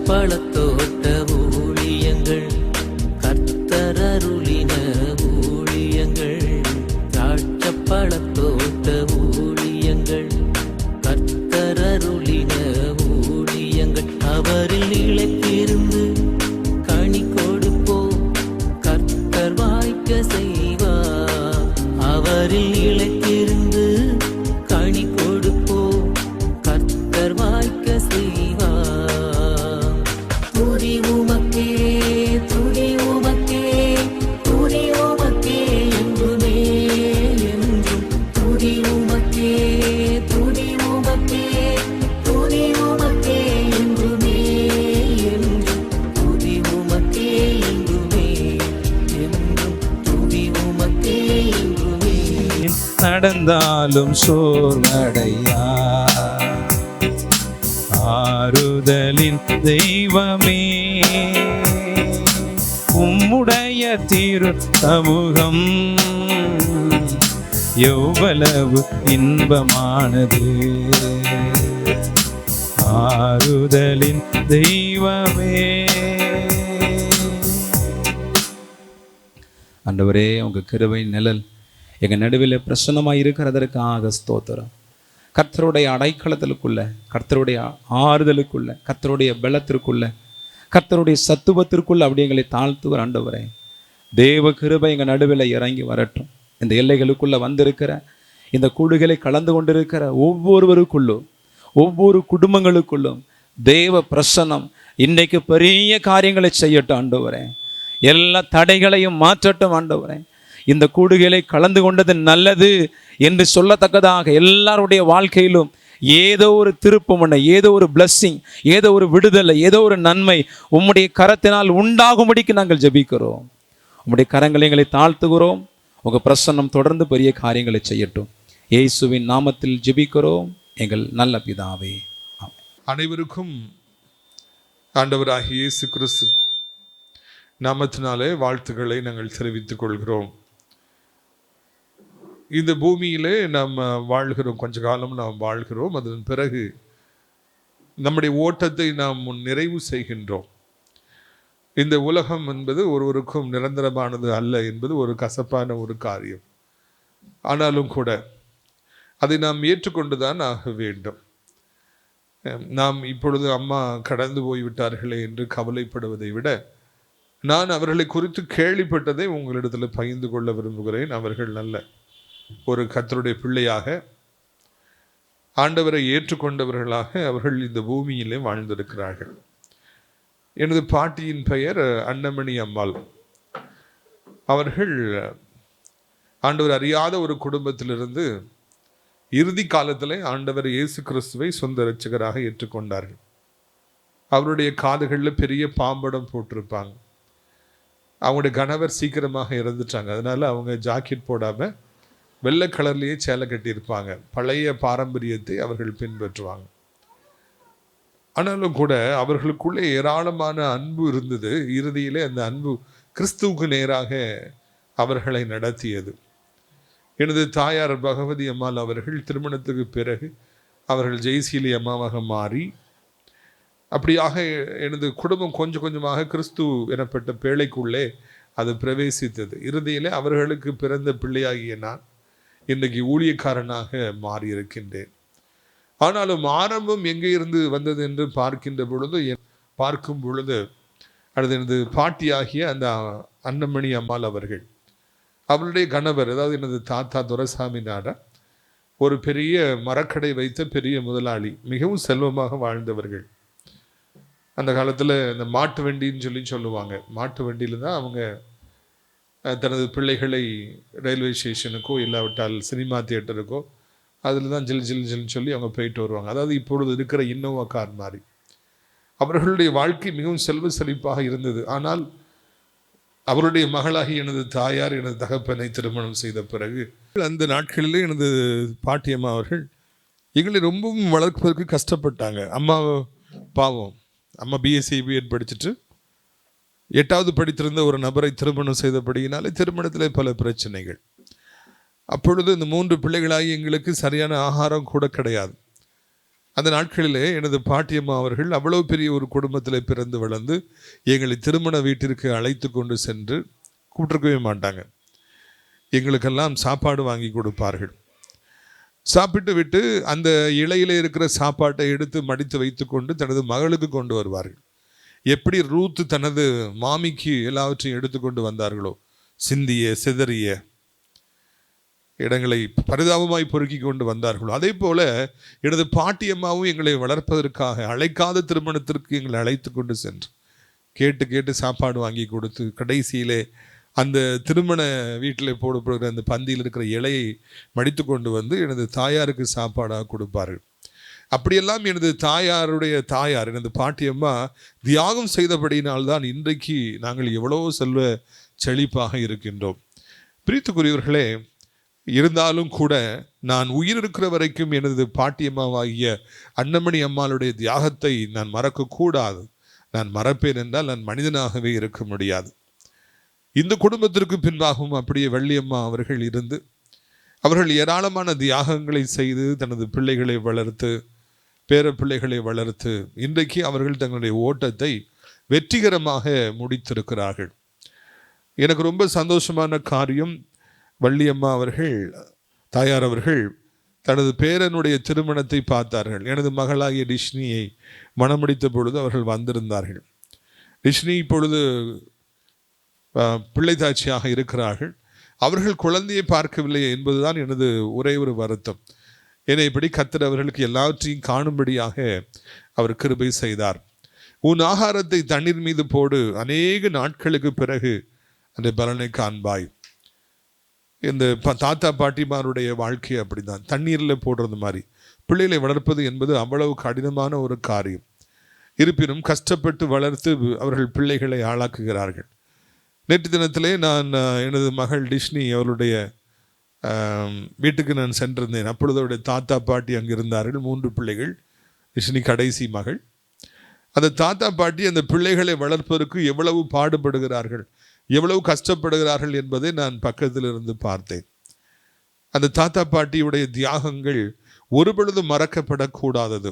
பழத்தோட்ட ஊழியங்கள், கர்த்தரருளின ஊழியங்கள். திராட்சை பழத்தோட்ட ஊழியங்கள், கர்த்தரருளின ஊழியங்கள். அவரில் இழைத்திருந்து கனி கொடுப்போம், கர்த்தர் வாய்க்க செய்வார். அவரில் இழைத்திருந்து கனி கொடுப்போம், கர்த்தர் வாய்க்க செய்வார். துதி உமக்கே, துதி உமக்கே, துதி உமக்கே என்றுமே என்றும். துதி உமக்கே, துதி உமக்கே, துதி உமக்கே என்றுமே என்றும். துதி உமக்கே என்றுமே என்றும். துதி உமக்கே என்றுமே. நடந்தாலும் சோர்வடையா ஆறுதலின் தெய்வமே, உம்முடைய திரு சமூகம் எவ்வளவு இன்பமானது. ஆறுதலின் தெய்வமே. ஆண்டவரே, உங்க கிருபை நிழல் எங்க நடுவில் பிரசன்னமாக இருக்கிறதற்காக ஸ்தோத்திரம். கர்த்தருடைய அடைக்கலத்திற்குள்ள, கர்த்தருடைய ஆறுதலுக்குள்ள, கர்த்தருடைய பலத்திற்குள்ள, கர்த்தருடைய சத்துவத்திற்குள்ள அப்படி எங்களை தாழ்த்துவர். ஆண்டவரே, தேவ கிருபை எங்கள் நடுவில் இறங்கி வரட்டும். இந்த எல்லைகளுக்குள்ள வந்திருக்கிற, இந்த கூடுகளை கலந்து கொண்டிருக்கிற ஒவ்வொருவருக்குள்ளும், ஒவ்வொரு குடும்பங்களுக்குள்ளும் தேவ பிரசன்னம் இன்றைக்கு பெரிய காரியங்களை செய்யட்டும். ஆண்டவரே, எல்லா தடைகளையும் மாற்றட்டும். ஆண்டவரே, இந்த கூடுகளை கலந்து கொண்டது நல்லது என்று சொல்லத்தக்கதாக எல்லாருடைய வாழ்க்கையிலும் ஏதோ ஒரு திருப்பமுனை, ஏதோ ஒரு பிளஸ்ஸிங், ஏதோ ஒரு விடுதலை, ஏதோ ஒரு நன்மை உம்முடைய கரத்தினால் உண்டாகும்படிக்கு நாங்கள் ஜெபிக்கிறோம். உம்முடைய கரங்களை எங்களை தாழ்த்துகிறோம். உங்கள் பிரசன்னம் தொடர்ந்து பெரிய காரியங்களை செய்யட்டும். இயேசுவின் நாமத்தில் ஜெபிக்கிறோம் எங்கள் நல்ல பிதாவே. அனைவருக்கும் ஆண்டவராகிய இயேசு கிறிஸ்து நாமத்தினாலே வாழ்த்துக்களை நாங்கள் தெரிவித்துக் கொள்கிறோம். இந்த பூமியிலே நாம் வாழ்கிறோம், கொஞ்ச காலம் நாம் வாழ்கிறோம். அதன் பிறகு நம்முடைய ஓட்டத்தை நாம் நிறைவு செய்கின்றோம். இந்த உலகம் என்பது ஒருவருக்கும் நிரந்தரமானது அல்ல என்பது ஒரு கசப்பான ஒரு காரியம். ஆனாலும் கூட அதை நாம் ஏற்றுக்கொண்டுதான் ஆக வேண்டும். நாம் இப்பொழுது அம்மா கடந்து போய்விட்டார்களே என்று கவலைப்படுவதை விட, நான் அவர்களை குறித்து கேள்விப்பட்டதை உங்களிடத்தில் பகிர்ந்து கொள்ள விரும்புகிறேன். அவர்கள் நல்ல ஒரு கர்த்தருடைய பிள்ளையாக, ஆண்டவரை ஏற்றுக்கொண்டவர்களாக அவர்கள் இந்த பூமியிலே வாழ்ந்திருக்கிறார்கள். எனது பாட்டியின் பெயர் அன்னமணி அம்மாள். அவர்கள் ஆண்டவர் அறியாத ஒரு குடும்பத்திலிருந்து இறுதி காலத்தில் ஆண்டவர் இயேசு கிறிஸ்துவை சொந்த இரட்சகராக ஏற்றுக்கொண்டார்கள். அவருடைய காதுகளில் பெரிய பாம்படம் போட்டிருப்பாங்க. அவங்களுடைய கணவர் சீக்கிரமாக இறந்துட்டாங்க. அதனால அவங்க ஜாக்கெட் போடாமல் வெள்ளை கலர்லேயே சேலை கட்டியிருப்பாங்க. பழைய பாரம்பரியத்தை அவர்கள் பின்பற்றுவாங்க. ஆனாலும் கூட அவர்களுக்குள்ளே ஏராளமான அன்பு இருந்தது. இறுதியிலே அந்த அன்பு கிறிஸ்துவுக்கு நேராக அவர்களை நடத்தியது. எனது தாயார் பகவதி அம்மாள் அவர்கள் திருமணத்துக்கு பிறகு அவர்கள் ஜெயசீலி அம்மாவாக மாறி, அப்படியாக எனது குடும்பம் கொஞ்சம் கொஞ்சமாக கிறிஸ்து எனப்பட்ட பேழைக்குள்ளே அது பிரவேசித்தது. இறுதியிலே அவர்களுக்கு பிறந்த பிள்ளையாகிய நான் இன்றைக்கு ஊழியக்காரனாக மாறியிருக்கின்றேன். ஆனாலும் ஆரம்பம் எங்கே இருந்து வந்தது என்று பார்க்கும் பொழுது அது எனது பாட்டியாகிய அந்த அன்னமணி அம்மாள் அவர்கள், அவருடைய கணவர், அதாவது எனது தாத்தா துரைசாமி நாடார், ஒரு பெரிய மரக்கடை வைத்த பெரிய முதலாளி, மிகவும் செல்வமாக வாழ்ந்தவர்கள். அந்த காலத்தில் இந்த மாட்டு வண்டின்னு சொல்லுவாங்க. மாட்டு வண்டியில் தான் அவங்க தனது பிள்ளைகளை ரயில்வே ஸ்டேஷனுக்கோ இல்லாவிட்டால் சினிமா தியேட்டருக்கோ அதில் தான் ஜில்னு சொல்லி அவங்க போயிட்டு வருவாங்க. அதாவது இப்பொழுது இருக்கிற இன்னோவா கார் மாதிரி. அவர்களுடைய வாழ்க்கை மிகவும் செல்வ செழிப்பாக இருந்தது. ஆனால் அவருடைய மகளாகி எனது தாயார் எனது தகப்பனை திருமணம் செய்த பிறகு அந்த நாட்களிலே எனது பாட்டியம்மா அவர்கள் எங்களை ரொம்பவும் வளர்ப்பதற்கு கஷ்டப்பட்டாங்க. அம்மா பாவம், அம்மா பிஎஸ்சி பிஎட் படிச்சுட்டு 8வது படித்திருந்த ஒரு நபரை திருமணம் செய்தபடியினாலே திருமணத்தில் பல பிரச்சனைகள். அப்பொழுது இந்த 3 பிள்ளைகளாகி எங்களுக்கு சரியான ஆகாரம் கூட கிடையாது. அந்த நாட்களிலே எனது பாட்டியம்மா அவர்கள் அவ்வளோ பெரிய ஒரு குடும்பத்தில் பிறந்து வளர்ந்து எங்களை திருமண வீட்டிற்கு அழைத்து கொண்டு சென்று கூப்பிட்டுருக்கவே மாட்டாங்க. எங்களுக்கெல்லாம் சாப்பாடு வாங்கி கொடுப்பார்கள். சாப்பிட்டு விட்டு அந்த இலையில இருக்கிற சாப்பாட்டை எடுத்து மடித்து வைத்து கொண்டு தனது மகளுக்கு கொண்டு வருவார்கள். எப்படி ரூத் தனது மாமிக்கு எல்லாவற்றையும் எடுத்துக்கொண்டு வந்தார்களோ, சிந்திய சிதறிய இடங்களை பரிதாபமாய் பொறுக்கி கொண்டு வந்தார்களோ, அதே போல எனது பாட்டியம்மாவும் எங்களை வளர்ப்பதற்காக அழைக்காத திருமணத்திற்கு எங்களை அழைத்து கொண்டு சென்று கேட்டு கேட்டு சாப்பாடு வாங்கி கொடுத்து கடைசியிலே அந்த திருமண வீட்டில் போடப்படுகிற அந்த பந்தியில் இருக்கிற இலையை மடித்து கொண்டு வந்து எனது தாயாருக்கு சாப்பாடாக கொடுப்பார்கள். அப்படியெல்லாம் எனது தாயாருடைய தாயார் எனது பாட்டியம்மா தியாகம் செய்தபடியினால்தான் இன்றைக்கு நாங்கள் எவ்வளோ செல்வ செழிப்பாக இருக்கின்றோம். பிரித்துக்குரியவர்களே, இருந்தாலும் கூட நான் உயிர் இருக்கிற வரைக்கும் எனது பாட்டியம்மாவாகிய அன்னமணி அம்மாளுடைய தியாகத்தை நான் மறக்கக்கூடாது. நான் மறப்பேன் என்றால் நான் மனிதனாகவே இருக்க முடியாது. இந்த குடும்பத்திற்கு பின்பாகவும் அப்படியே வள்ளியம்மா அவர்கள் இருந்து அவர்கள் ஏராளமான தியாகங்களை செய்து தனது பிள்ளைகளை வளர்த்து பேர பிள்ளைகளை வளர்த்து இன்றைக்கு அவர்கள் தங்களுடைய ஓட்டத்தை வெற்றிகரமாக முடித்திருக்கிறார்கள். எனக்கு ரொம்ப சந்தோஷமான காரியம், வள்ளியம்மா அவர்கள் தாயார் அவர்கள் தனது பேரனுடைய திருமணத்தை பார்த்தார்கள். எனது மகளாகிய டிஷ்னியை மணமுடித்த பொழுது அவர்கள் வந்திருந்தார்கள். டிஷ்னி இப்பொழுது பிள்ளைத்தாட்சியாக இருக்கிறார்கள். அவர்கள் குழந்தையை பார்க்கவில்லை என்பதுதான் எனது ஒரே ஒரு வருத்தம். என்னை இப்படி கர்த்தர் அவர்களுக்கு எல்லாவற்றையும் காணும்படியாக அவர் கிருபை செய்தார். உன் ஆகாரத்தை தண்ணீர் மீது போடு, அநேக நாட்களுக்கு பிறகு அந்த பலனை காண்பாய். இந்த தாத்தா பாட்டிமாருடைய வாழ்க்கை அப்படிதான், தண்ணீரில் போடுறது மாதிரி. பிள்ளைகளை வளர்ப்பது என்பது அவ்வளவு கடினமான ஒரு காரியம். இருப்பினும் கஷ்டப்பட்டு வளர்த்து அவர்கள் பிள்ளைகளை ஆளாக்குகிறார்கள். நேற்று தினத்திலே நான் எனது மகள் டிஷ்னி அவருடைய வீட்டுக்கு நான் சென்றிருந்தேன். அப்பொழுது அவருடைய தாத்தா பாட்டி அங்கே இருந்தார்கள். 3 பிள்ளைகள். டிஷ்னி கடைசி மகள். அந்த தாத்தா பாட்டி அந்த பிள்ளைகளை வளர்ப்பதற்கு எவ்வளவு பாடுபடுகிறார்கள், எவ்வளவு கஷ்டப்படுகிறார்கள் என்பதை நான் பக்கத்தில் இருந்து பார்த்தேன். அந்த தாத்தா பாட்டியுடைய தியாகங்கள் ஒரு பொழுது மறக்கப்படக்கூடாதது.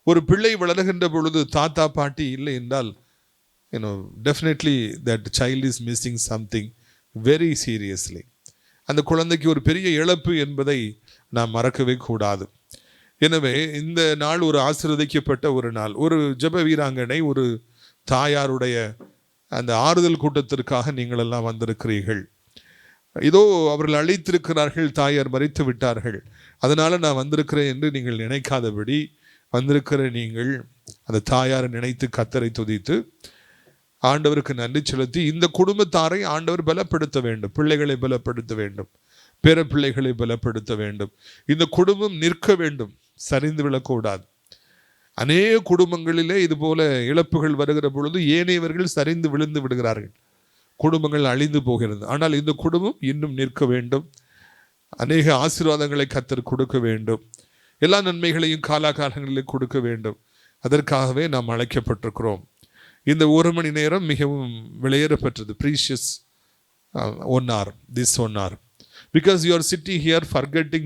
ஒரு பிள்ளை வளர்கின்ற பொழுது தாத்தா பாட்டி இல்லை என்றால் definitely that child is missing something very seriously. அந்த குழந்தைக்கு ஒரு பெரிய இழப்பு என்பதை நாம் மறக்கவே கூடாது. எனவே இந்த நாள் ஒரு ஆசீர்வதிக்கப்பட்ட ஒரு நாள். ஒரு ஜெப வீராங்கனை, ஒரு தாயாருடைய அந்த ஆறுதல் கூட்டத்திற்காக நீங்கள் எல்லாம் வந்திருக்கிறீர்கள். இதோ அவர்கள் அழைத்திருக்கிறார்கள், தாயார் மறித்து விட்டார்கள், அதனால நான் வந்திருக்கிறேன் என்று நீங்கள் நினைக்காதபடி வந்திருக்கிற நீங்கள் அந்த தாயாரை நினைத்து கர்த்தரை துதித்து ஆண்டவருக்கு நன்றி செலுத்தி இந்த குடும்பத்தாரை ஆண்டவர் பலப்படுத்த வேண்டும். பிள்ளைகளை பலப்படுத்த வேண்டும், பேர பிள்ளைகளை பலப்படுத்த வேண்டும். இந்த குடும்பம் நிற்க வேண்டும், சரிந்து விழக்கூடாது. அநேக குடும்பங்களிலே இது போல இழப்புகள் வருகிற பொழுது ஏனையவர்கள் சரிந்து விழுந்து விடுகிறார்கள், குடும்பங்கள் அழிந்து போகிறது. ஆனால் இந்த குடும்பம் இன்னும் நிற்க வேண்டும். அநேக ஆசீர்வாதங்களை கர்த்தர் கொடுக்க வேண்டும். எல்லா நன்மைகளையும் காலாகாலங்களில் கொடுக்க வேண்டும். அதற்காகவே நாம் அழைக்கப்பட்டிருக்கிறோம். இந்த 1 மணி நேரம் மிகவும் விலையேறப்பட்டது. Precious 1 hour, this 1 hour, because you are sitting here forgetting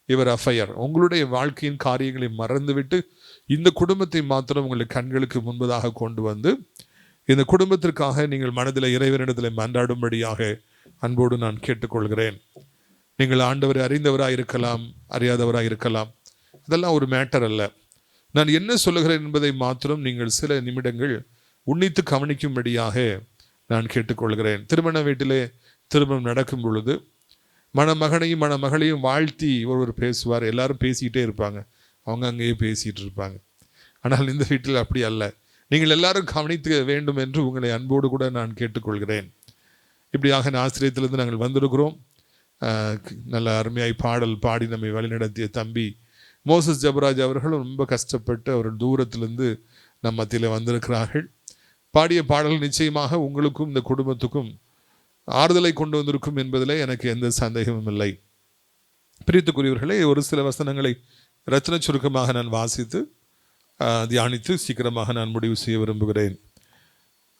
your affair. உங்களுடைய வாழ்க்கையின் காரியங்களை மறந்துவிட்டு இந்த குடும்பத்தை மாத்திரம் உங்களுடைய கண்களுக்கு முன்பதாக கொண்டு வந்து இந்த குடும்பத்திற்காக நீங்கள் மனதில் இறைவனிடத்தில் மன்றாடும்படியாக அன்போடு நான் கேட்டுக்கொள்கிறேன். நீங்கள் ஆண்டவரை அறிந்தவராக இருக்கலாம், அறியாதவராக இருக்கலாம், அதெல்லாம் ஒரு மேட்டர் அல்ல. நான் என்ன சொல்லுகிறேன் என்பதை மாத்திரம் நீங்கள் சில நிமிடங்கள் உன்னித்து கவனிக்கும்படியாக நான் கேட்டுக்கொள்கிறேன். திருமண வீட்டிலே திருமணம் நடக்கும் பொழுது மணமகனையும் மணமகளையும் வாழ்த்தி ஒருவர் பேசுவார். எல்லாரும் பேசிக்கிட்டே இருப்பாங்க, அவங்க அங்கேயே பேசிகிட்டு இருப்பாங்க. ஆனால் இந்த வீட்டில் அப்படி அல்ல. நீங்கள் எல்லாரும் கவனிக்க வேண்டும் என்று உங்களை அன்போடு கூட நான் கேட்டுக்கொள்கிறேன். இப்படியாக ஆசிரியத்திலிருந்து நாங்கள் வந்திருக்கிறோம். நல்ல அருமையாய் பாடல் பாடி நம்மை வழிநடத்திய தம்பி மோசஸ் ஜபராஜ் அவர்களும் ரொம்ப கஷ்டப்பட்டு அவர்கள் தூரத்திலிருந்து நம் மத்தியில் வந்திருக்கிறார்கள். பாடிய பாடல் நிச்சயமாக உங்களுக்கும் இந்த குடும்பத்துக்கும் ஆறுதலை கொண்டு வந்திருக்கும் என்பதில் எனக்கு எந்த சந்தேகமும் இல்லை. பிரியத்துக்குரியவர்களே, ஒரு சில வசனங்களை ரச்சனை சுருக்கமாக நான் வாசித்து தியானித்து சீக்கிரமாக நான் முடிவு செய்ய விரும்புகிறேன்.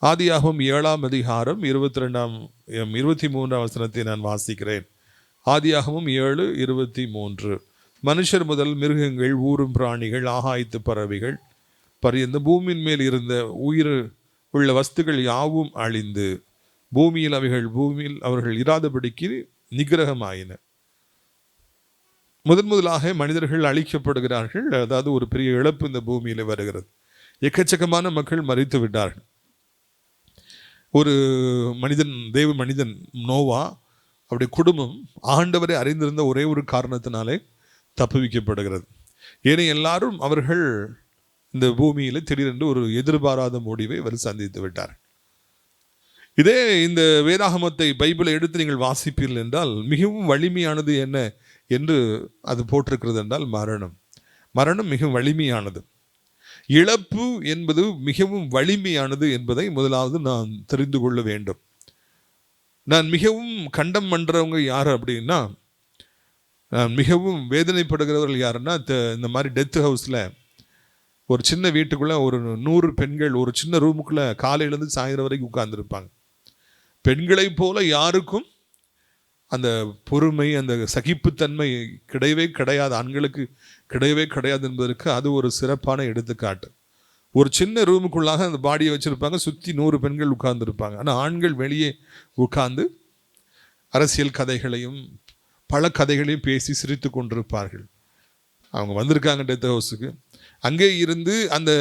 ஆதியாகமம் 7ஆம் அதிகாரம் 23ஆம் வசனத்தை நான் வாசிக்கிறேன். ஆதியாகமம் 7:23. மனுஷர் முதல் மிருகங்கள், ஊரும் பிராணிகள், ஆகாயத்து பறவைகள் பரியந்த பூமியின் மேல் இருந்த உயிர் உள்ள வஸ்துகள் யாவும் அழிந்து பூமியில் அவர்கள் இராதபடிக்கு நிகிரகமாயின. முதலாக மனிதர்கள் அழிக்கப்படுகிறார்கள். அதாவது ஒரு பெரிய இழப்பு இந்த பூமியில் வருகிறது. எக்கச்சக்கமான மக்கள் மரித்து விட்டார்கள். ஒரு தேவ மனிதன் நோவா, அவருடைய குடும்பம் ஆண்டவரை அறிந்திருந்த ஒரே ஒரு காரணத்தினாலே தப்புவிக்கப்படுகிறது. ஏன்னா எல்லாரும் அவர்கள் இந்த பூமியில் திடீரென்று ஒரு எதிர்பாராத முடிவை அவர் சந்தித்து விட்டார். இதே இந்த வேதாகமத்தை, பைபிளை எடுத்து நீங்கள் வாசிப்பீர்கள் என்றால் மிகவும் வலிமையானது என்ன என்று அது போட்டிருக்கிறது என்றால் மரணம் மிகவும் வலிமையானது. இழப்பு என்பது மிகவும் வலிமையானது என்பதை முதலாவது நான் தெரிந்து கொள்ள வேண்டும். நான் மிகவும் கண்டம் பண்றவங்க யார் அப்படின்னா, நான் மிகவும் வேதனைப்படுகிறவர்கள் யாருன்னா, இந்த மாதிரி டெத் ஹவுஸில் ஒரு சின்ன வீட்டுக்குள்ளே ஒரு 100 பெண்கள் ஒரு சின்ன ரூமுக்குள்ளே காலையிலேருந்து சாயந்தரம் வரைக்கும் உட்கார்ந்துருப்பாங்க. பெண்களை போல யாருக்கும் அந்த பொறுமை, அந்த சகிப்புத்தன்மை கிடையவே கிடையாது, ஆண்களுக்கு கிடையவே கிடையாது என்பதற்கு அது ஒரு சிறப்பான எடுத்துக்காட்டு. ஒரு சின்ன ரூமுக்குள்ளாக அந்த பாடியை வச்சுருப்பாங்க, சுற்றி 100 பெண்கள் உட்கார்ந்துருப்பாங்க. ஆனால் ஆண்கள் வெளியே உட்கார்ந்து அரசியல் கதைகளையும் பல கதைகளையும் பேசி சிரித்து கொண்டிருப்பார்கள். அவங்க வந்திருக்காங்க டெத் ஹவுஸுக்கு, அங்கே இருந்து அந்த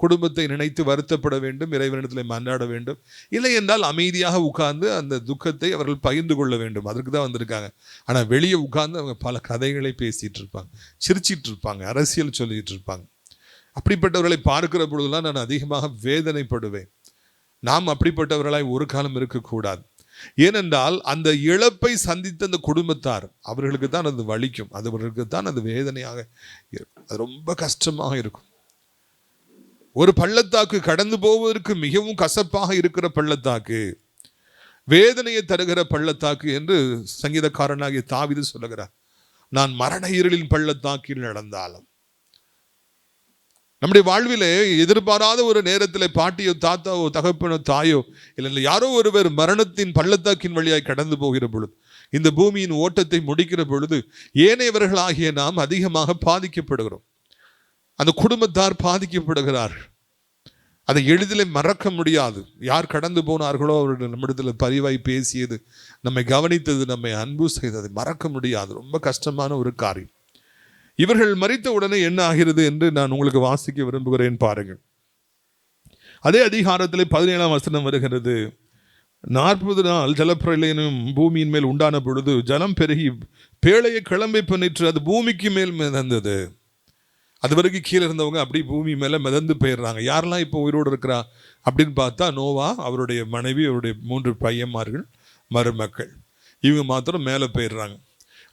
குடும்பத்தை நினைத்து வருத்தப்பட வேண்டும், இறைவனிடத்தில் மன்றாட வேண்டும், இல்லை என்றால் அமைதியாக உட்கார்ந்து அந்த துக்கத்தை அவர்கள் பகிர்ந்து கொள்ள வேண்டும். அதற்கு தான் வந்திருக்காங்க. ஆனால் வெளியே உட்கார்ந்து அவங்க பல கதைகளை பேசிகிட்டு இருப்பாங்க, சிரிச்சிட்டு இருப்பாங்க, அரசியல் சொல்லிகிட்டு இருப்பாங்க. அப்படிப்பட்டவர்களை பார்க்கிற பொழுதுலாம் நான் அதிகமாக வேதனைப்படுவேன். நாம் அப்படிப்பட்டவர்களாய் ஒரு காலம் இருக்கக்கூடாது. ஏனென்றால் அந்த இழப்பை சந்தித்த அந்த குடும்பத்தார், அவர்களுக்கு தான் அது வலிக்கும், அவர்களுக்கு தான் அது வேதனையாக இருக்கும், அது ரொம்ப கஷ்டமாக இருக்கும். ஒரு பள்ளத்தாக்கு கடந்து போவதற்கு மிகவும் கசப்பாக இருக்கிற பள்ளத்தாக்கு, வேதனையை தருகிற பள்ளத்தாக்கு என்று சங்கீதக்காரனாகிய தாவீது சொல்லுகிறார். நான் மரண இருளின் பள்ளத்தாக்கில் நடந்தாலும். நம்முடைய வாழ்விலே எதிர்பாராத ஒரு நேரத்தில் பாட்டியோ தாத்தாவோ தகப்பனோ தாயோ இல்லை யாரோ ஒருவர் மரணத்தின் பள்ளத்தாக்கின் வழியாய் கடந்து போகிற பொழுது, இந்த பூமியின் ஓட்டத்தை முடிக்கிற பொழுது ஏனையவர்களாகிய நாம் அதிகமாக பாதிக்கப்படுகிறோம். அந்த குடும்பத்தார் பாதிக்கப்படுகிறார்கள். அதை எளிதில் மறக்க முடியாது. யார் கடந்து போனார்களோ அவர்கள் நம்மிடத்தில் பரிவாய் பேசியது, நம்மை கவனித்தது, நம்மை அன்பு செய்தது மறக்க முடியாது. ரொம்ப கஷ்டமான ஒரு காரியம். இவர்கள் மரித்த உடனே என்ன ஆகிறது என்று நான் உங்களுக்கு வாசிக்க விரும்புகிறேன், பாருங்கள். அதே அதிகாரத்தில் 17ஆம் வசனம் வருகிறது. 40 நாள் ஜலப்பிரளயம் பூமியின் மேல் உண்டான பொழுது ஜலம் பெருகி பேழையை கிளம்பி பண்ணிற்று, அது பூமிக்கு மேல் மிதந்தது. அது வரைக்கும் கீழே இருந்தவங்க அப்படி பூமி மேலே மிதந்து போயிடுறாங்க. யாரெல்லாம் இப்போ உயிரோடு இருக்கிறா அப்படின்னு பார்த்தா நோவா, அவருடைய மனைவி, அவருடைய 3 பையன்மார்கள், மருமக்கள், இவங்க மாத்திரம் மேலே போயிடுறாங்க.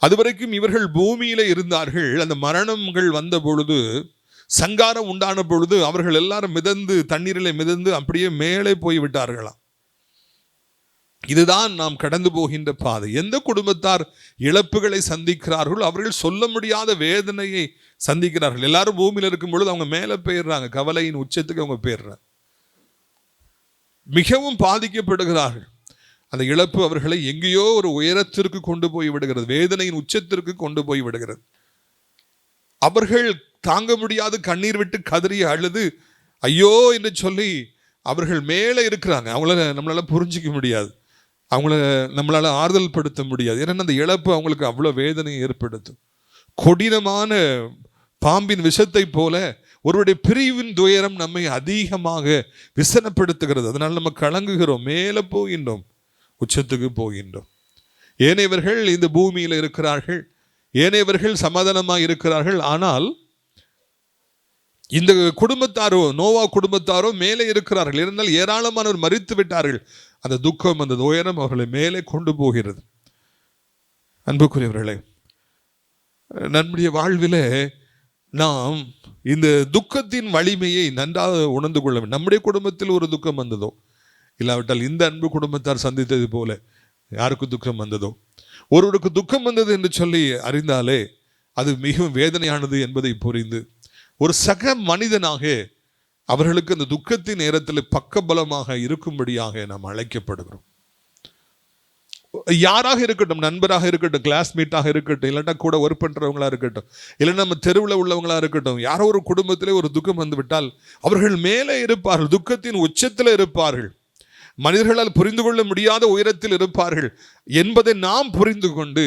அது வரைக்கும் இவர்கள் பூமியில இருந்தார்கள். அந்த மரணங்கள் வந்த பொழுது, சங்காரம் உண்டான பொழுது அவர்கள் எல்லாரும் மிதந்து, தண்ணீரிலே மிதந்து அப்படியே மேலே போய் விட்டார்களாம். இதுதான் நாம் கடந்து போகின்ற பாதை. எந்த குடும்பத்தார் இழப்புகளை சந்திக்கிறார்களோ அவர்கள் சொல்ல முடியாத வேதனையை சந்திக்கிறார்கள். எல்லாரும் பூமியில இருக்கும் பொழுது அவங்க மேலே போயிடுறாங்க, கவலையின் உச்சத்துக்கு அவங்க போயிடுறாங்க, மிகவும் பாதிக்கப்படுகிறார்கள். அந்த இழப்பு அவர்களை எங்கேயோ ஒரு உயரத்திற்கு கொண்டு போய் விடுகிறது, வேதனையின் உச்சத்திற்கு கொண்டு போய் விடுகிறது. அவர்கள் தாங்க முடியாது கண்ணீர் விட்டு கதறி அழுது ஐயோ என்று சொல்லி அவர்கள் மேலே இருக்கிறாங்க. அவங்கள நம்மளால புரிஞ்சிக்க முடியாது, அவங்கள நம்மளால ஆறுதல் படுத்த முடியாது. ஏன்னா அந்த இழப்பு அவங்களுக்கு அவ்வளோ வேதனையை ஏற்படுத்தும். கொடினமான பாம்பின் விஷத்தை போல ஒருவருடைய பிரிவின் துயரம் நம்மை அதிகமாக விசனப்படுத்துகிறது. அதனால் நம்ம கலங்குகிறோம், மேலே போகின்றோம், உச்சத்துக்கு போகின்றோம். ஏனையவர்கள் இந்த பூமியில் இருக்கிறார்கள், ஏனையவர்கள் சமாதானமாக இருக்கிறார்கள். ஆனால் இந்த குடும்பத்தாரோ, நோவா குடும்பத்தாரோ மேலே இருக்கிறார்கள். இருந்தால் ஏராளமானவர் மரித்து விட்டார்கள். அந்த துக்கம், அந்த துயரம் அவர்களை மேலே கொண்டு போகிறது. அன்புக்குரியவர்களே, நம்முடைய வாழ்விலே நாம் இந்த துக்கத்தின் வலிமையை நன்றாக உணர்ந்து கொள்ள வேண்டும். நம்முடைய குடும்பத்தில் ஒரு துக்கம் வந்ததோ, இல்லாவிட்டால் இந்த அன்பு குடும்பத்தார் சந்தித்தது போல யாருக்கு துக்கம் வந்ததோ, ஒருவருக்கு துக்கம் வந்தது என்று சொல்லி அறிந்தாலே அது மிகவும் வேதனையானது என்பதை புரிந்து ஒரு சக மனிதனாக அவர்களுக்கு அந்த துக்கத்தின் நேரத்தில் பக்கபலமாக இருக்கும்படியாக நாம் அழைக்கப்படுகிறோம். யாராக இருக்கட்டும், நண்பராக இருக்கட்டும், கிளாஸ்மேட்டாக இருக்கட்டும், இல்லைன்னா கூட ஒர்க் பண்ணுறவங்களா இருக்கட்டும், இல்லைன்னா நம்ம தெருவில் உள்ளவங்களா இருக்கட்டும், யாரோ ஒரு குடும்பத்திலே ஒரு துக்கம் வந்து விட்டால் அவர்கள் மேலே இருப்பார்கள், துக்கத்தின் உச்சத்தில் இருப்பார்கள், மனிதர்களால் புரிந்து கொள்ள முடியாத உயரத்தில் இருப்பார்கள் என்பதை நாம் புரிந்து கொண்டு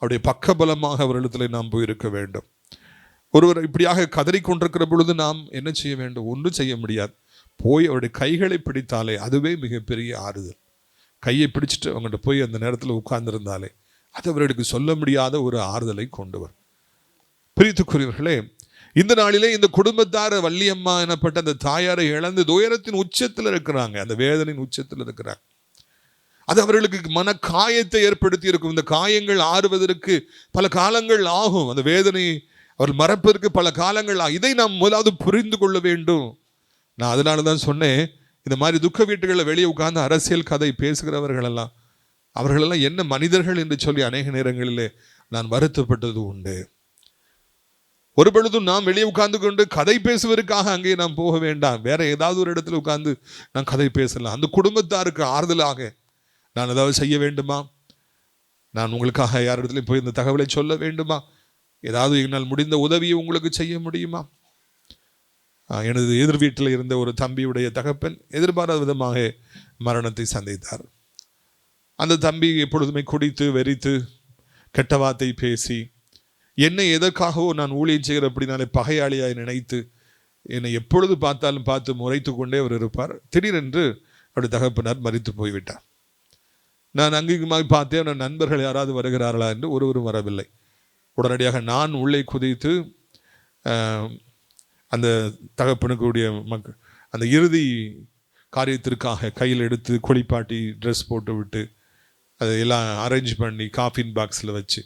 அவருடைய பக்கபலமாக அவர்களிடத்தில் நாம் போயிருக்க வேண்டும். ஒருவர் இப்படியாக கதறிக்கொண்டிருக்கிற பொழுது நாம் என்ன செய்ய வேண்டும்? ஒன்றும் செய்ய முடியாது. போய் அவருடைய கைகளை பிடித்தாலே அதுவே மிகப்பெரிய ஆறுதல். கையை பிடிச்சிட்டு அவங்கள்ட்ட போய் அந்த நேரத்தில் உட்கார்ந்திருந்தாலே அது அவர்களுக்கு சொல்ல முடியாத ஒரு ஆறுதலை கொண்டு வரும். பிரியத்துக்குரியவர்களே, இந்த நாளிலே இந்த குடும்பத்தார வள்ளியம்மா எனப்பட்ட அந்த தாயாரை இழந்து துயரத்தின் உச்சத்தில் இருக்கிறாங்க, அந்த வேதனையின் உச்சத்தில் இருக்கிறாங்க. அது அவர்களுக்கு மன காயத்தை ஏற்படுத்தி இருக்கும். இந்த காயங்கள் ஆறுவதற்கு பல காலங்கள் ஆகும். அந்த வேதனை அவர்கள் மறப்பதற்கு பல காலங்கள் ஆகும். இதை நாம் முதலாவது புரிந்து கொள்ள வேண்டும். நான் அதனால தான் சொன்னேன், இந்த மாதிரி துக்க வீட்டுகளில் வெளியே உட்கார்ந்து அரசியல் கதை பேசுகிறவர்களெல்லாம் அவர்களெல்லாம் என்ன மனிதர்கள் என்று சொல்லி அநேக நேரங்களிலே நான் வருத்தப்பட்டது உண்டு. ஒரு பொழுதும் நாம் வெளியே உட்கார்ந்து கொண்டு கதை பேசுவதற்காக அங்கே நாம் போக வேண்டாம். வேற ஏதாவது ஒரு இடத்துல உட்கார்ந்து நான் கதை பேசலாம். அந்த குடும்பத்தாருக்கு ஆறுதலாக நான் ஏதாவது செய்ய வேண்டுமா? நான் உங்களுக்காக யார் இடத்துலையும் போய் இந்த தகவலை சொல்ல வேண்டுமா? ஏதாவது என்னால் முடிந்த உதவியை உங்களுக்கு செய்ய முடியுமா? எனது எதிர் வீட்டில் இருந்த ஒரு தம்பியுடைய தகப்பன் எதிர்பாராத விதமாக மரணத்தை சந்தித்தார். அந்த தம்பி எப்பொழுதுமே குடித்து வெறித்து கெட்ட வார்த்தை பேசி என்னை எதற்காகவோ நான் ஊழியம் செய்கிற அப்படின்னாலே பகையாளியாய் நினைத்து என்னை எப்பொழுது பார்த்தாலும் பார்த்து முறைத்து கொண்டே அவர் இருப்பார். திடீரென்று அவருடைய தகப்பனார் மரித்து போய்விட்டார். நான் அங்குமாக பார்த்தேன், நண்பர்கள் யாராவது வருகிறார்களா என்று ஒருவரும் வரவில்லை. உடனடியாக நான் உள்ளே குதித்து அந்த தகப்பனுக்குடைய அந்த இறுதி காரியத்திற்காக கையில் எடுத்து குளிப்பாட்டி ட்ரெஸ் போட்டு விட்டு அதை எல்லாம் அரேஞ்ச் பண்ணி காஃபின் பாக்ஸில் வச்சு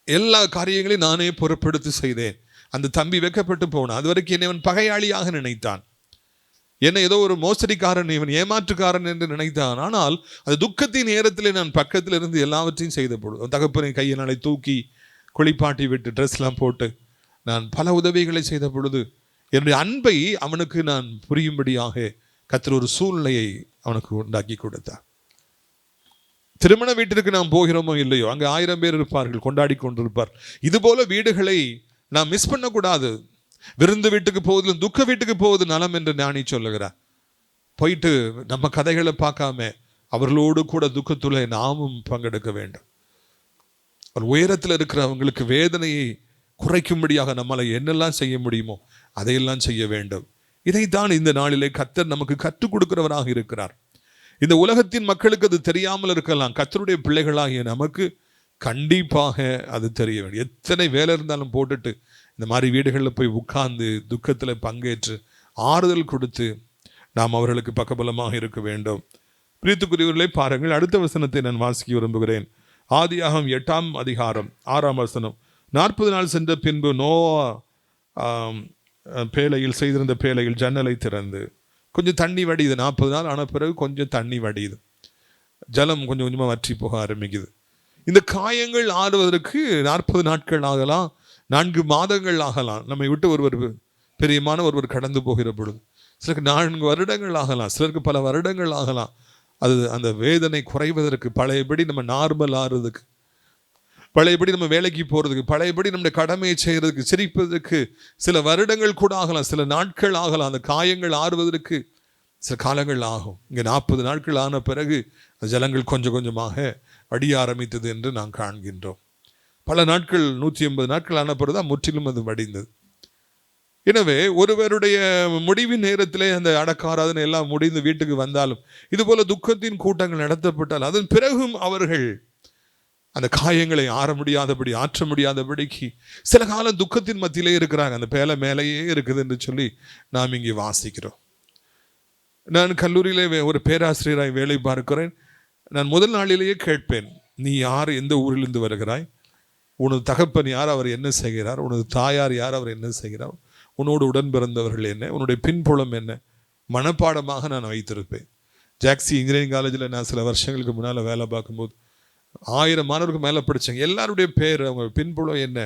எல்லா காரியங்களையும் நானே பொறுப்பெடுத்து செய்தேன். அந்த தம்பி வெக்கப்பட்டு போனான். அது வரைக்கும் என்னை அவன் பகையாளியாக நினைத்தான், என்னை ஏதோ ஒரு மோசடிக்காரன், இவன் ஏமாற்றுக்காரன் என்று நினைத்தான். ஆனால் அந்த துக்கத்தின் நேரத்திலே நான் பக்கத்தில் இருந்து எல்லாவற்றையும் செய்த பொழுது தகப்பனை கையினாலே தூக்கி குளிப்பாட்டி விட்டு ட்ரெஸ்லாம் போட்டு நான் பல உதவிகளை செய்த பொழுது என்னுடைய அன்பை அவனுக்கு நான் புரியும்படியாக கர்த்தர் ஒரு சூழ்நிலையை அவனுக்கு உண்டாக்கி கொடுத்தார். திருமண வீட்டிற்கு நாம் போகிறோமோ இல்லையோ, அங்கே 1000 பேர் இருப்பார்கள், கொண்டாடி கொண்டிருப்பார். இது போல வீடுகளை நாம் மிஸ் பண்ணக்கூடாது. விருந்து வீட்டுக்கு போவதிலும் துக்க வீட்டுக்கு போவது நலம் என்று ஞானி சொல்லுகிறார். போயிட்டு நம்ம கதைகளை பார்க்காம அவர்களோடு கூட துக்கத்துல நாமும் பங்கெடுக்க வேண்டும். உயரத்தில் இருக்கிறவங்களுக்கு வேதனையை குறைக்கும்படியாக நம்மளை என்னெல்லாம் செய்ய முடியுமோ அதையெல்லாம் செய்ய வேண்டும். இதைத்தான் இந்த நாளிலே கர்த்தர் நமக்கு கற்றுக் கொடுக்கிறவராக இருக்கிறார். இந்த உலகத்தின் மக்களுக்கு அது தெரியாமல் இருக்கலாம், கர்த்தருடைய பிள்ளைகளாகிய நமக்கு கண்டிப்பாக அது தெரிய வேண்டும். எத்தனை வேலை இருந்தாலும் போட்டுட்டு இந்த மாதிரி வீடுகளில் போய் உட்கார்ந்து துக்கத்தில் பங்கேற்று ஆறுதல் கொடுத்து நாம் அவர்களுக்கு பக்கபலமாக இருக்க வேண்டும். பிரியத்துக்குரியவர்களே, பாருங்கள், அடுத்த வசனத்தை நான் வாசிக்க விரும்புகிறேன். ஆதியாகமம் 8ஆம் அதிகாரம் 6ஆம் வசனம். 40 நாள் சென்ற பின்பு நோவா பேழையில் செய்திருந்த பேழையில் ஜன்னலை திறந்து கொஞ்சம் தண்ணி வடியுது. 40 நாள் ஆன பிறகு கொஞ்சம் தண்ணி வடியுது, ஜலம் கொஞ்சம் கொஞ்சமாக வற்றி போக ஆரம்பிக்குது. இந்த காயங்கள் ஆறுவதற்கு 40 நாட்கள் ஆகலாம், 4 மாதங்கள் ஆகலாம். நம்மை விட்டு ஒருவர் பெரியமான ஒருவர் கடந்து போகிற பொழுது சிலருக்கு 4 வருடங்கள் ஆகலாம், சிலருக்கு பல வருடங்கள் ஆகலாம். அது அந்த வேதனை குறைவதற்கு, பழையபடி நம்ம நார்மல் ஆறுறதுக்கு, பழையபடி நம்ம வேலைக்கு போகிறதுக்கு, பழையபடி நம்முடைய கடமையை செய்கிறதுக்கு, சிரிப்பதற்கு சில வருடங்கள் கூட ஆகலாம், சில நாட்கள் ஆகலாம். அந்த காயங்கள் ஆறுவதற்கு சில காலங்கள் ஆகும். இங்கே 40 நாட்கள் ஆன பிறகு ஜலங்கள் கொஞ்சம் கொஞ்சமாக வடிய ஆரம்பித்தது என்று நாம் காண்கின்றோம். பல நாட்கள் 180 நாட்கள் ஆன பிறகு தான் முற்றிலும் அது வடிந்தது. எனவே ஒருவருடைய முடிவின் நேரத்திலே அந்த அடக்காராதனை எல்லாம் முடிந்து வீட்டுக்கு வந்தாலும் இதுபோல துக்கத்தின் கூட்டங்கள் நடத்தப்பட்டால் அதன் பிறகும் அவர்கள் அந்த காயங்களை ஆற்ற முடியாதபடிக்கு சில காலம் துக்கத்தின் மத்தியிலே இருக்கிறாங்க. அந்த பேலை மேலேயே இருக்குது என்று சொல்லி நாம் இங்கே வாசிக்கிறோம். நான் கல்லூரியிலே ஒரு பேராசிரியராய் வேலை பார்க்கிறேன். நான் முதல் நாளிலேயே கேட்பேன், நீ யார், எந்த ஊரிலிருந்து வருகிறாய், உனது தகப்பன் யார், அவர் என்ன செய்கிறார், உனது தாயார் யார், அவர் என்ன செய்கிறார், உன்னோடு உடன் பிறந்தவர்கள் என்ன, உன்னுடைய பின்புலம் என்ன, மனப்பாடமாக நான் வைத்திருப்பேன். ஜாக்சி இன்ஜினியரிங் காலேஜில் நான் சில வருஷங்களுக்கு முன்னால் வேலை பார்க்கும்போது 1000 மாணவருக்கு மேலே படித்தாங்க. எல்லாருடைய பேர், அவங்க பின்புலம் என்ன,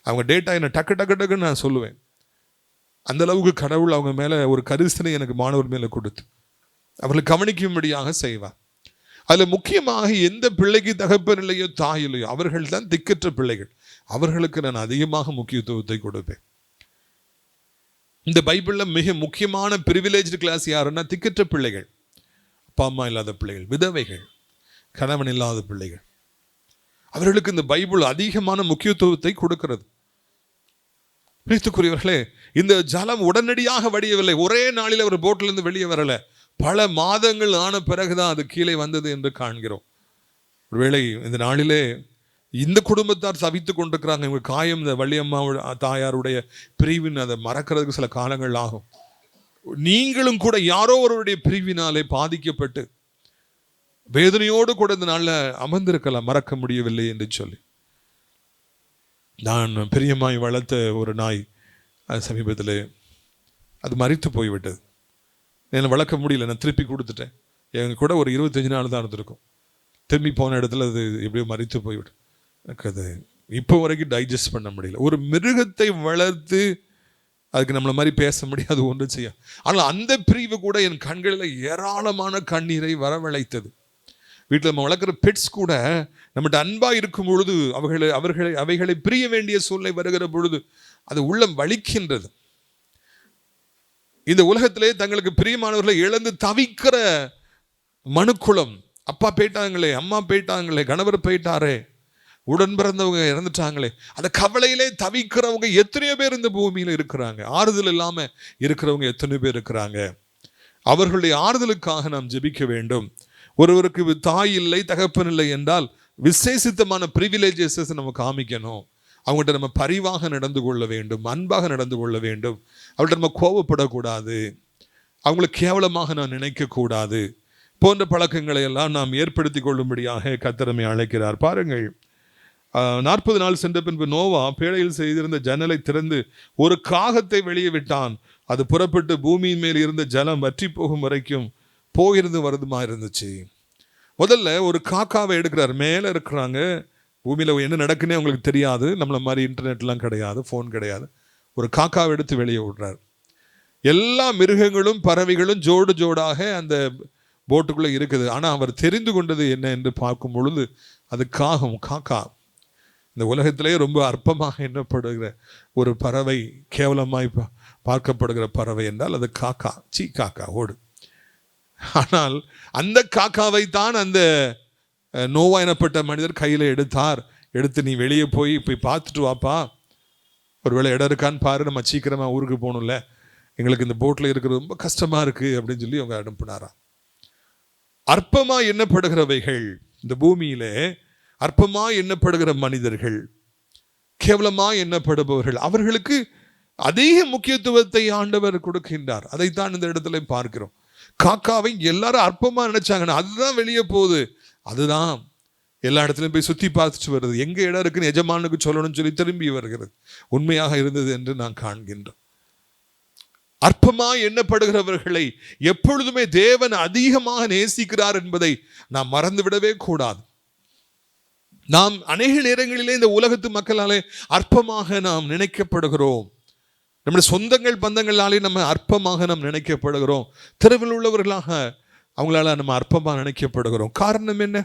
அவங்க டேட்டா என்ன டக்கு டக்கு டக்குன்னு நான் சொல்லுவேன். அந்த அளவுக்கு கடவுள் அவங்க மேலே ஒரு கரிசனை எனக்கு மாணவர் மேலே கொடுத்து அவர்களை கவனிக்கும்படியாக செய்வார். அதுல முக்கியமாக எந்த பிள்ளைக்கு தகப்பன் இல்லையோ தாய் இல்லையோ அவர்கள் தான் திக்கற்ற பிள்ளைகள். அவர்களுக்கு நான் அதிகமாக முக்கியத்துவத்தை கொடுப்பேன். இந்த பைபிள்ல மிக முக்கியமான பிரிவிலேஜ்டு கிளாஸ் யாருன்னா திக்கற்ற பிள்ளைகள், அப்பா அம்மா இல்லாத பிள்ளைகள், விதவைகள், கணவன் இல்லாத பிள்ளைகள். அவர்களுக்கு இந்த பைபிள் அதிகமான முக்கியத்துவத்தை கொடுக்கிறது. பிரித்துக்குரியவர்களே, இந்த ஜலம் உடனடியாக வடியவில்லை. ஒரே நாளில் அவர் போட்டிலிருந்து வெளியே வரல. பல மாதங்கள் ஆன பிறகுதான் அது கீழே வந்தது என்று காண்கிறோம். ஒருவேளை இந்த நாளிலே இந்த குடும்பத்தார் தவித்து கொண்டிருக்கிறாங்க. இவங்க காயம், இந்த வள்ளியம்மா தாயாருடைய பிரிவின் அதை மறக்கிறதுக்கு சில காலங்கள் ஆகும். நீங்களும் கூட யாரோ ஒருவருடைய பிரிவினாலே பாதிக்கப்பட்டு வேதனையோடு கூட இந்த நாளில் அமர்ந்திருக்கலாம், மறக்க முடியவில்லை என்று சொல்லி. நான் பிரியமாய் வளர்த்த ஒரு நாய் சமீபத்தில் அது மரித்து போய்விட்டது. என்னை வளர்க்க முடியல, நான் திருப்பி கொடுத்துட்டேன். எங்க கூட ஒரு 25 நாள் தான் இருந்திருக்கும். திரும்பி போன இடத்துல அது எப்படியோ மரித்து போய்விட்டு எனக்கு அது இப்போ வரைக்கும் டைஜஸ்ட் பண்ண முடியல. ஒரு மிருகத்தை வளர்த்து அதுக்கு நம்மளை மாதிரி பேச முடியாது, ஒன்று செய்ய. ஆனால் அந்த பிரிவு கூட என் கண்களில் ஏராளமான கண்ணீரை வரவழைத்தது. வீட்டில் நம்ம வளர்க்குற பெட்ஸ் கூட நம்மகிட்ட அன்பாக இருக்கும் பொழுது அவைகளை பிரிய வேண்டிய சூழ்நிலை வருகிற பொழுது அது உள்ளம் வலிக்கின்றது. இந்த உலகத்திலே தங்களுக்கு பிரியமானவர்களை இழந்து தவிக்கிற மனுக்குளம், அப்பா போயிட்டாங்களே, அம்மா போயிட்டாங்களே, கணவர் போயிட்டாரே, உடன் பிறந்தவங்க இறந்துட்டாங்களே, அந்த கவலையிலே தவிக்கிறவங்க எத்தனையோ பேர் இந்த பூமியில் இருக்கிறாங்க. ஆறுதல் இல்லாம இருக்கிறவங்க எத்தனையோ பேர் இருக்கிறாங்க. அவர்களுடைய ஆறுதலுக்காக நாம் ஜெபிக்க வேண்டும். ஒருவருக்கு தாய் இல்லை, தகப்பன் இல்லை என்றால் விசேஷித்தமான பிரிவிலேஜஸ் நம்ம காமிக்கணும். அவங்கள்ட்ட நம்ம பரிவாக நடந்து கொள்ள வேண்டும், அன்பாக நடந்து கொள்ள வேண்டும். அவங்கள்ட்ட நம்ம கோபப்படக்கூடாது, அவங்கள கேவலமாக நான் நினைக்கக்கூடாது. போன்ற பழக்கங்களை எல்லாம் நாம் ஏற்படுத்தி கொள்ளும்படியாக கர்த்தர் நம்மை அழைக்கிறார். பாருங்கள், 40 நாள் சென்ற பின்பு நோவா பேழையில் செய்திருந்த ஜன்னலை திறந்து ஒரு காகத்தை வெளியே விட்டான். அது புறப்பட்டு பூமியின் மேல் இருந்த ஜலம் வற்றி போகும் வரைக்கும் போகிறது வருதுமா இருந்துச்சு. முதல்ல ஒரு காக்காவை எடுக்கிறார். மேலே இருக்கிறாங்க, பூமியில் என்ன நடக்குன்னே அவங்களுக்கு தெரியாது. நம்மளை மாதிரி இன்டர்நெட்லாம் கிடையாது, ஃபோன் கிடையாது. ஒரு காக்காவை எடுத்து வெளியே விடுறார். எல்லா மிருகங்களும் பறவைகளும் ஜோடு ஜோடாக அந்த போட்டுக்குள்ளே இருக்குது. ஆனால் அவர் தெரிந்து கொண்டது என்ன என்று பார்க்கும் பொழுது அது காக்கா. இந்த உலகத்திலே ரொம்ப அற்பமாக எண்ணப்படுகிற ஒரு பறவை, கேவலமாய் பார்க்கப்படுகிற பறவை என்றால் அது காக்கா. காக்கா ஓடு. ஆனால் அந்த காக்காவை தான் அந்த நோவா எனப்பட்ட மனிதர் கையில் எடுத்து நீ வெளியே போய் பார்த்துட்டு வாப்பா, ஒருவேளை இடம் இருக்கான்னு பாரு, நம்ம சீக்கிரமாக ஊருக்கு போகணும்ல, எங்களுக்கு இந்த போட்டில் இருக்கிறது ரொம்ப கஷ்டமாக இருக்குது அப்படின்னு சொல்லி அவங்க அனுப்புனாராம். அற்பமாக எண்ணப்படுகிறவைகள், இந்த பூமியிலே அற்பமாக எண்ணப்படுகிற மனிதர்கள், கேவலமாக எண்ணப்படுபவர்கள், அவர்களுக்கு அதிக முக்கியத்துவத்தை ஆண்டவர் கொடுக்கின்றார். அதைத்தான் இந்த இடத்துல பார்க்கிறோம். காக்காவை எல்லாரும் அற்பமாக நினைச்சாங்கன்னா அதுதான் வெளியே போகுது, அதுதான் எல்லா இடத்துலையும் போய் சுற்றி பார்த்துட்டு வருது. எங்கே இடம் இருக்குன்னு எஜமானுக்கு சொல்லணும்னு சொல்லி திரும்பி வருகிறது. உண்மையாக இருந்தது என்று நான் காண்கின்றோம். அற்பமாக எண்ணப்படுகிறவர்களை எப்பொழுதுமே தேவன் அதிகமாக நேசிக்கிறார் என்பதை நாம் மறந்துவிடவே கூடாது. நாம் அநேக நேரங்களிலே இந்த உலகத்து மக்களாலே அற்பமாக நாம் நினைக்கப்படுகிறோம். நம்முடைய சொந்தங்கள் பந்தங்களாலே நம்ம அற்பமாக நாம் நினைக்கப்படுகிறோம். தெருவில் உள்ளவர்களாக அவங்களால நம்ம அற்பமாக நினைக்கப்படுகிறோம். காரணம் என்ன?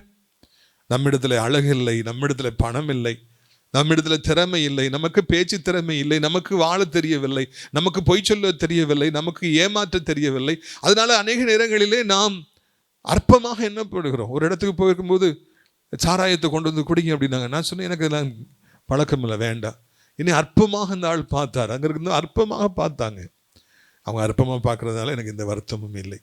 நம்மிடத்துல அழகு இல்லை, நம்மிடத்துல பணம் இல்லை, நம்மிடத்துல திறமை இல்லை, நமக்கு பேச்சு திறமை இல்லை, நமக்கு வாழ தெரியவில்லை, நமக்கு பொய் சொல்ல தெரியவில்லை, நமக்கு ஏமாற்ற தெரியவில்லை. அதனால அநேக நேரங்களிலே நாம் அற்பமாக எண்ணப்படுகிறோம். ஒரு இடத்துக்கு போயிருக்கும்போது சாராயத்தை கொண்டு வந்து குடிங்க அப்படின்னாங்க. நான் சொன்னேன், எனக்கு இதெல்லாம் பழக்கம் இல்லை, வேண்டாம். இனி அற்பமாக இந்த ஆள் பார்த்தார், அங்கே இருந்து அற்பமாக பார்த்தாங்க. அவங்க அற்பமாக பார்க்கறதுனால எனக்கு இந்த வருத்தமும் இல்லை.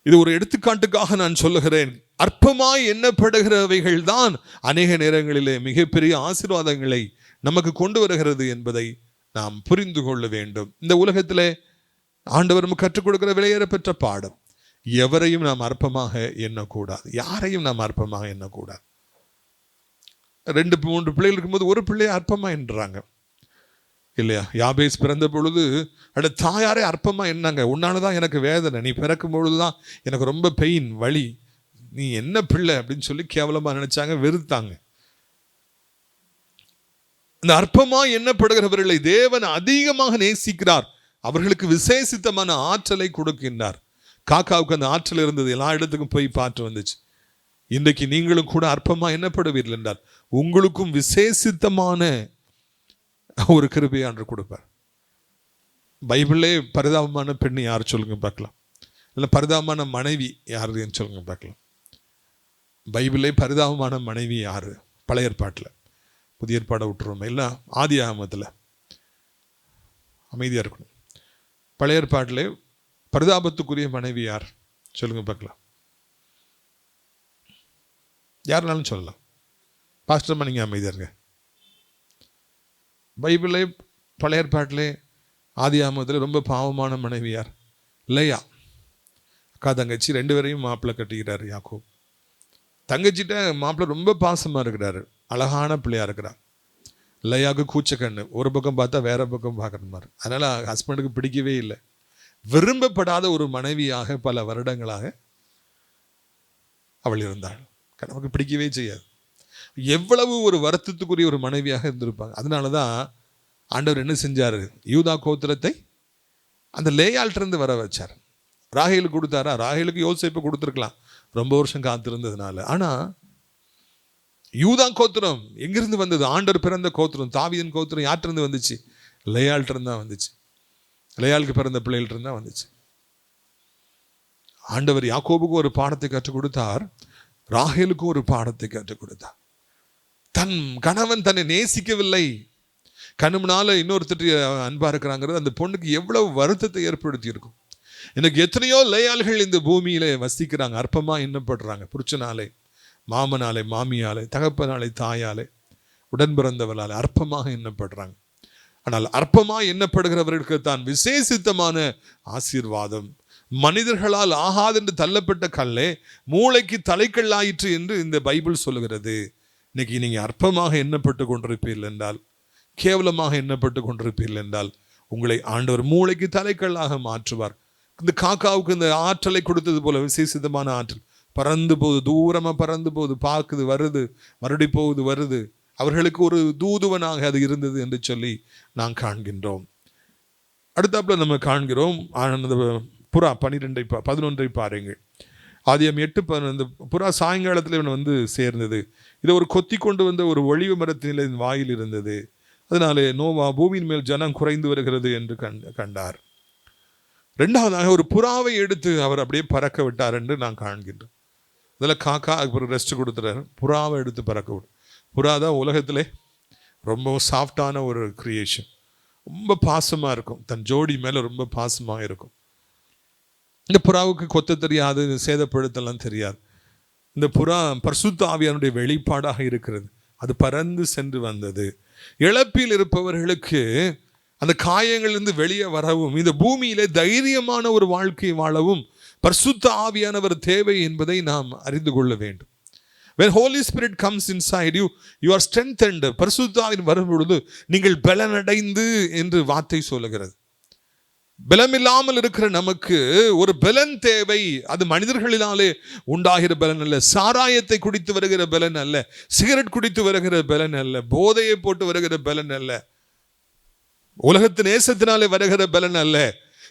இது ஒரு எடுத்துக்காட்டுக்காக நான் சொல்லுகிறேன். அற்பமாய் எண்ணப்படுகிறவைகள் தான் அநேக நேரங்களிலே மிகப்பெரிய ஆசீர்வாதங்களை நமக்கு கொண்டு வருகிறது என்பதை நாம் புரிந்து கொள்ள வேண்டும். இந்த உலகத்திலே ஆண்டவர் நமக்கு கற்றுக் கொடுக்கிற விலையேற பெற்ற பாடம், எவரையும் நாம் அற்பமாக எண்ணக்கூடாது, யாரையும் நாம் அற்பமாக எண்ணக்கூடாது. 2-3 பிள்ளைகள் இருக்கும்போது ஒரு பிள்ளையை அற்பமா எண்ணுறாங்க இல்லையா? யாபேஸ் பிறந்த பொழுது அட தாயாரே அற்பமா எண்ணாங்க. உன்னாலதான் எனக்கு வேதனை, நீ பிறக்கும் பொழுதுதான் எனக்கு ரொம்ப பெயின், வலி, நீ என்ன பிள்ளை அப்படின்னு சொல்லி கேவலமா நினைச்சாங்க, வெறுத்தாங்க. இந்த அற்பமா எண்ணப்படுகிறவர்களை தேவன் அதிகமாக நேசிக்கிறார். அவர்களுக்கு விசேஷித்தமான ஆற்றலை கொடுக்கின்றார். காக்காவுக்கு அந்த ஆற்றல் இருந்தது, எல்லா இடத்துக்கும் போய் பார்த்து வந்துச்சு. இன்றைக்கு நீங்களும் கூட அற்பமா எண்ணப்படுவீர்கள் என்றால் உங்களுக்கும் விசேஷித்தமான ஒரு கிருபையை ஆண்டவர் கொடுப்பார். பைபிளே பரிதாபமான பெண்ணு யார் சொல்லுங்க பார்க்கலாம், இல்லை பரிதாபமான மனைவி யாருன்னு சொல்லுங்க பார்க்கலாம். பைபிளே பரிதாபமான மனைவி யாரு? பழைய ஏற்பாட்டில். புதிய ஏற்பாடை விட்டுருவோம், இல்லை ஆதி ஆகமத்தில். அமைதியாக இருக்கணும். பழைய ஏற்பாட்டிலே பரிதாபத்துக்குரிய மனைவி யார் சொல்லுங்க பார்க்கலாம். யாருனாலும் சொல்லலாம். பாஸ்டர்மா நீங்கள் அமைதியாக இருங்க. பைபிளே பழைய ஏற்பாட்டிலே ஆதி ஆகமத்தில் ரொம்ப பாவமான மனைவி யார்? லேயா. அக்கா தங்கச்சி 2 பேரையும் மாப்பிள்ளை கட்டிக்கிறார் யாக்கோபு. தங்கச்சிட்ட மாப்பிள்ளை ரொம்ப பாசமாக இருக்கிறாரு, அழகான பிள்ளையா இருக்கிறார். லேயாவுக்கு கூச்சக்கண்ணு, ஒரு பக்கம் பார்த்தா வேற பக்கம் பார்க்குற மாதிரி. அதனால ஹஸ்பண்டுக்கு பிடிக்கவே இல்லை. விரும்பப்படாத ஒரு மனைவியாக பல வருடங்களாக அவள் இருந்தாள். நமக்கு பிடிக்கவே செய்யாது. எவ்வளவு ஒரு வருத்தத்துக்குரிய ஒரு மனைவியாக இருந்திருப்பாங்க. அதனாலதான் ஆண்டவர் என்ன செஞ்சாரு, யூதா கோத்திரத்தை அந்த லேயாள்கிட்ட வர வச்சார். ராகேலுக்கு கொடுத்தாரா? ராகேலுக்கு யோசேப்பு கொடுத்துருக்கலாம், ரொம்ப வருஷம் காத்திருந்ததுனால. ஆனா யூதா கோத்திரம் எங்கிருந்து வந்தது? ஆண்டவர் பிறந்த கோத்திரம், தாவீதின் கோத்திரம் யார்கிட்ட வந்துச்சு? லேயாள்கிட்ட தான் வந்துச்சு. லேயாளுக்கு பிறந்த பிள்ளைகள்ட்ட தான் வந்துச்சு. ஆண்டவர் யாக்கோபுக்கு ஒரு பாடத்தை கற்றுக் கொடுத்தார், ராகேலுக்கு ஒரு பாடத்தை கற்றுக் கொடுத்தார். தன் கணவன் தன்னை நேசிக்கவில்லை, கண்ணுனால இன்னொருத்தர் அன்பா இருக்கிறாங்கிறது அந்த பொண்ணுக்கு எவ்வளவு வருத்தத்தை ஏற்படுத்தி இருக்கும். எனக்கு எத்தனையோ லேயாள்கள் இந்த பூமியில வசிக்கிறாங்க, அற்பமா எண்ணப்படுறாங்க. புருஷனாலே, மாமனாலே, மாமியாலே, தகப்பனாலே, தாயாலே, உடன் பிறந்தவர்களாலே அற்பமாக எண்ணப்படுறாங்க. ஆனால் அற்பமா எண்ணப்படுகிறவர்களுக்கு தான் விசேஷித்தமான ஆசீர்வாதம். மனிதர்களால் ஆகாதென்று தள்ளப்பட்ட கல்லே மூளைக்கு தலைக்கல்லாயிற்று என்று இந்த பைபிள் சொல்லுகிறது. இன்னைக்கு நீங்க அற்பமாக எண்ணப்பட்டு கொண்டிருப்பீர்கள் என்றால், கேவலமாக எண்ணப்பட்டு கொண்டிருப்பீர்கள் என்றால், உங்களை ஆண்டவர் மூளைக்கு தலைக்கல்லாக மாற்றுவார். இந்த காக்காவுக்கு இந்த ஆற்றலை கொடுத்தது போல விசேஷித்தமான ஆற்றல். பறந்து போகுது, தூரமா பறந்து போகுது, பார்க்குது, வருது, மறுபடி போகுது, வருது. அவர்களுக்கு ஒரு தூதுவனாக அது இருந்தது என்று சொல்லி நாம் காண்கின்றோம். அடுத்தாப்புல நம்ம காண்கிறோம் புறா 11 பாருங்கள். ஆதியாகமம் 8:12. புறா சாயங்காலத்தில் இவன் வந்து சேர்ந்தது. இதை ஒரு கொத்தி கொண்டு வந்த ஒரு ஒளிவு மரத்தின் வாயில் இருந்தது. அதனாலே நோவா பூமியின் மேல் ஜனம் குறைந்து வருகிறது என்று கண்டார். 2வதாக ஒரு புறாவை எடுத்து அவர் அப்படியே பறக்க விட்டார் என்று நான் காண்கின்றோம். அதில் காக்கா ஒரு ரெஸ்ட் கொடுத்துறாரு, புறாவை எடுத்து பறக்க விடும். புறா தான் உலகத்திலே ரொம்ப சாஃப்டான ஒரு கிரியேஷன். ரொம்ப பாசமாக இருக்கும், தன் ஜோடி மேலே ரொம்ப பாசமாக இருக்கும். இந்த புறாவுக்கு கொத்த தெரியாது, சேதப்படுத்தலாம் தெரியாது. இந்த புறா பரிசுத்த ஆவியானுடைய வெளிப்பாடாக இருக்கிறது. அது பறந்து சென்று வந்தது. இழப்பில் இருப்பவர்களுக்கு அந்த காயங்களிலிருந்து வெளியே வரவும், இந்த பூமியிலே தைரியமான ஒரு வாழ்க்கை வாழவும் பரிசுத்த ஆவியானவர் தேவை என்பதை நாம் அறிந்து கொள்ள வேண்டும். When Holy Spirit comes inside you, you are strengthened. பரிசுத்த ஆவியானவர் வரும் பொழுது நீங்கள் பலனடைந்து என்று வார்த்தை சொல்லுகிறது. பலமில்லாமல் இருக்கிற நமக்கு ஒரு பலன் தேவை. அது மனிதர்களினாலே உண்டாகிற பலன் அல்ல, சாராயத்தை குடித்து வருகிற பலன் அல்ல, சிகரெட் குடித்து வருகிற பலன் அல்ல, போதையை போட்டு வருகிற பலன் அல்ல, உலகத்தின் நேசத்தினாலே வருகிற பலன் அல்ல.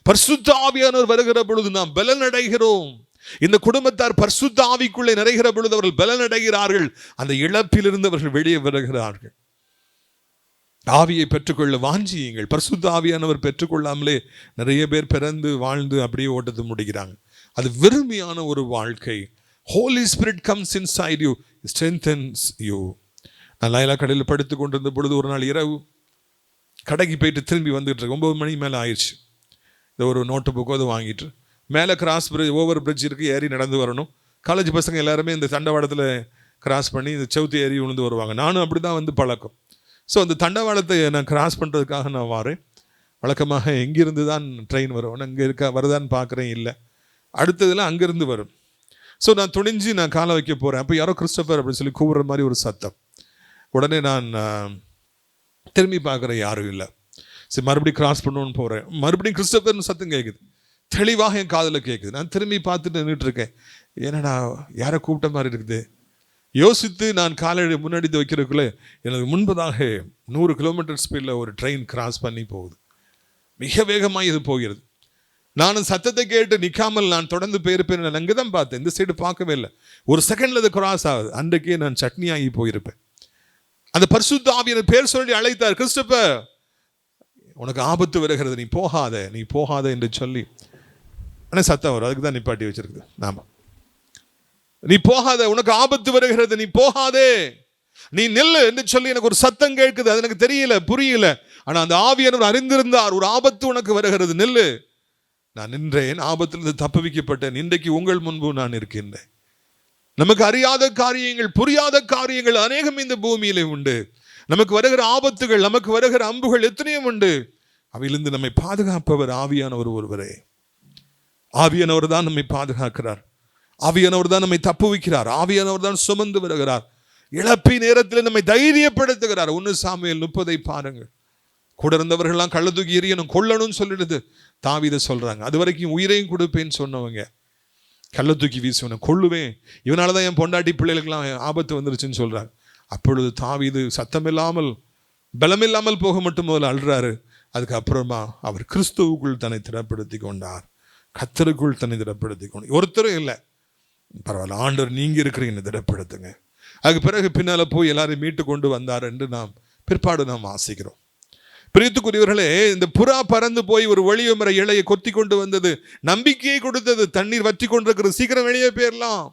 பரிசுத்த ஆவியானவர் வருகிற பொழுது நாம் பலன் அடைகிறோம். இந்த குடும்பத்தார் பரிசுத்த ஆவிக்குள்ளே நிறைகிற பொழுது அவர்கள் பலன் அடைகிறார்கள். அந்த இழப்பிலிருந்து அவர்கள் வெளியே வருகிறார்கள். ஆவியை பெற்றுக்கொள்ள வாஞ்சியுங்கள். பரிசுத்த ஆவியானவர் பெற்றுக்கொள்ளாமலே நிறைய பேர் பிறந்து வாழ்ந்து அப்படியே ஓட்டத்து முடிக்கிறாங்க. அது வெறுமையான ஒரு வாழ்க்கை. Holy Spirit comes inside you, strengthens you. நான் லைலா கடையில் படுத்து கொண்டிருந்த பொழுது ஒரு நாள் இரவு கடைக்கு போயிட்டு திரும்பி வந்துட்டு இருக்கு. 9 மணி மேலே ஆயிடுச்சு. இந்த ஒரு நோட்டு புக்கோ அதை வாங்கிட்டு மேலே கிராஸ் பிரிட்ஜ், ஓவர் பிரிட்ஜ் இருக்குது, ஏறி நடந்து வரணும். காலேஜ் பசங்க எல்லாருமே இந்த தண்டவாளத்தில் கிராஸ் பண்ணி இந்த செவுத்து ஏறி விழுந்து வருவாங்க. நானும் அப்படி தான் வந்து பழக்கம். ஸோ அந்த தண்டவாளத்தை நான் கிராஸ் பண்ணுறதுக்காக நான் வரேன். வழக்கமாக எங்கேருந்து தான் ட்ரெயின் வரும், அங்கே வருதான்னு பார்க்குறேன், இல்லை, அடுத்ததில் அங்கேருந்து வரும். ஸோ நான் துணிஞ்சு நான் காலை வைக்க போகிறேன். அப்போ யாரோ கிறிஸ்டோபர் அப்படின்னு சொல்லி கூப்பிட்ற மாதிரி ஒரு சத்தம். உடனே நான் திரும்பி பார்க்குறேன், யாரும் இல்லை. சரி, மறுபடியும் கிராஸ் பண்ணணும்னு போகிறேன். மறுபடியும் கிறிஸ்டோபர்னு சத்தம் கேட்குது, தெளிவாக என் காதில் கேட்குது. நான் திரும்பி பார்த்துட்டு நின்றுட்டு இருக்கேன். ஏன்னா யாரை கூப்பிட்ட மாதிரி இருக்குது. யோசித்து நான் காலை முன்னாடி வைக்கிறதுக்குள்ளே எனக்கு முன்பதாக 100 கிலோமீட்டர் ஸ்பீடில் ஒரு ட்ரெயின் கிராஸ் பண்ணி போகுது. மிக வேகமாக இது போகிறது. நானும் சத்தத்தை கேட்டு நிற்காமல் நான் தொடர்ந்து போயிருப்பேன். நான் அங்கே தான் பார்த்தேன், இந்த சைடு பார்க்கவே இல்லை. ஒரு செகண்ட்ல அது கிராஸ் ஆகுது. அன்றைக்கே நான் சட்னி ஆகி போயிருப்பேன். அந்த பரிசுத்த ஆவியானவர் பேர் சொல்லி அழைத்தார், கிறிஸ்டோபர் உனக்கு ஆபத்து வருகிறது, நீ போகாத, நீ போகாத என்று சொல்லி. ஆனால் சத்தம் வரும், அதுக்கு தான் நிப்பாட்டி வச்சிருக்குது. நாம நீ போகாத, உனக்கு ஆபத்து வருகிறது, நீ போகாதே, நீ நில்லு என்று சொல்லி எனக்கு ஒரு சத்தம் கேட்குது. அது எனக்கு தெரியல, புரியல. ஆனா அந்த ஆவியானவர் அறிந்திருந்தார், ஒரு ஆபத்து உனக்கு வருகிறது, நில்லு. நான் நின்றேன், ஆபத்திலிருந்து தப்புவிக்கப்பட்டேன். இன்றைக்கு உங்கள் முன்பு நான் இருக்கின்றேன். நமக்கு அறியாத காரியங்கள், புரியாத காரியங்கள் அநேகம் இந்த பூமியிலே உண்டு. நமக்கு வருகிற ஆபத்துகள், நமக்கு வருகிற அம்புகள் எத்தனையும் உண்டு. அவையிலிருந்து நம்மை பாதுகாப்பவர் ஆவியானவர் ஒருவரே. ஆவியானவர் தான் நம்மை பாதுகாக்கிறார். ஆவியானவர் தான் நம்மை தப்புவிக்கிறார். ஆவியானவர் தான் சுமந்து வருகிறார். இழப்பி நேரத்தில் நம்மை தைரியப்படுத்துகிறார். 1 சாமுவேல் 30 பாருங்கள். கூட இருந்தவர்கள்லாம் கள்ள தூக்கி எறியணும், கொல்லணும்னு சொல்லிடுது. தாவீதை சொல்றாங்க, அது வரைக்கும் உயிரையும் கொடுப்பேன்னு சொன்னவங்க கள்ள தூக்கி வீசுவன, கொள்ளுவேன், இவனாலதான் என் பொண்டாட்டி பிள்ளைகளுக்கெல்லாம் ஆபத்து வந்துருச்சுன்னு சொல்றாங்க. அப்பொழுது தாவீது சத்தமில்லாமல், பலமில்லாமல் போக மட்டும் முதல்ல அழுறாரு. அதுக்கப்புறமா அவர் கிறிஸ்துவுக்குள் தன்னை திடப்படுத்தி கொண்டார். கர்த்தருக்குள் தன்னை திடப்படுத்தி கொண்டார். ஒருத்தரும் இல்லை, பரவாயில்ல ஆண்டவர் நீங்க இருக்கிறீங்கன்னு திடப்படுத்துங்க. அதுக்கு பிறகு பின்னால போய் எல்லாரையும் மீட்டு கொண்டு வந்தார் என்று நாம் பிற்பாடு நாம் வாசிக்கிறோம். பிரியத்துக்குரியவர்களே, இந்த புறா பறந்து போய் ஒரு ஒளிய மர இலையை கொத்தி கொண்டு வந்தது, நம்பிக்கையை கொடுத்தது. தண்ணீர் வற்றி கொண்டிருக்கிறது, சீக்கிரம் வெளியே போயிடலாம்.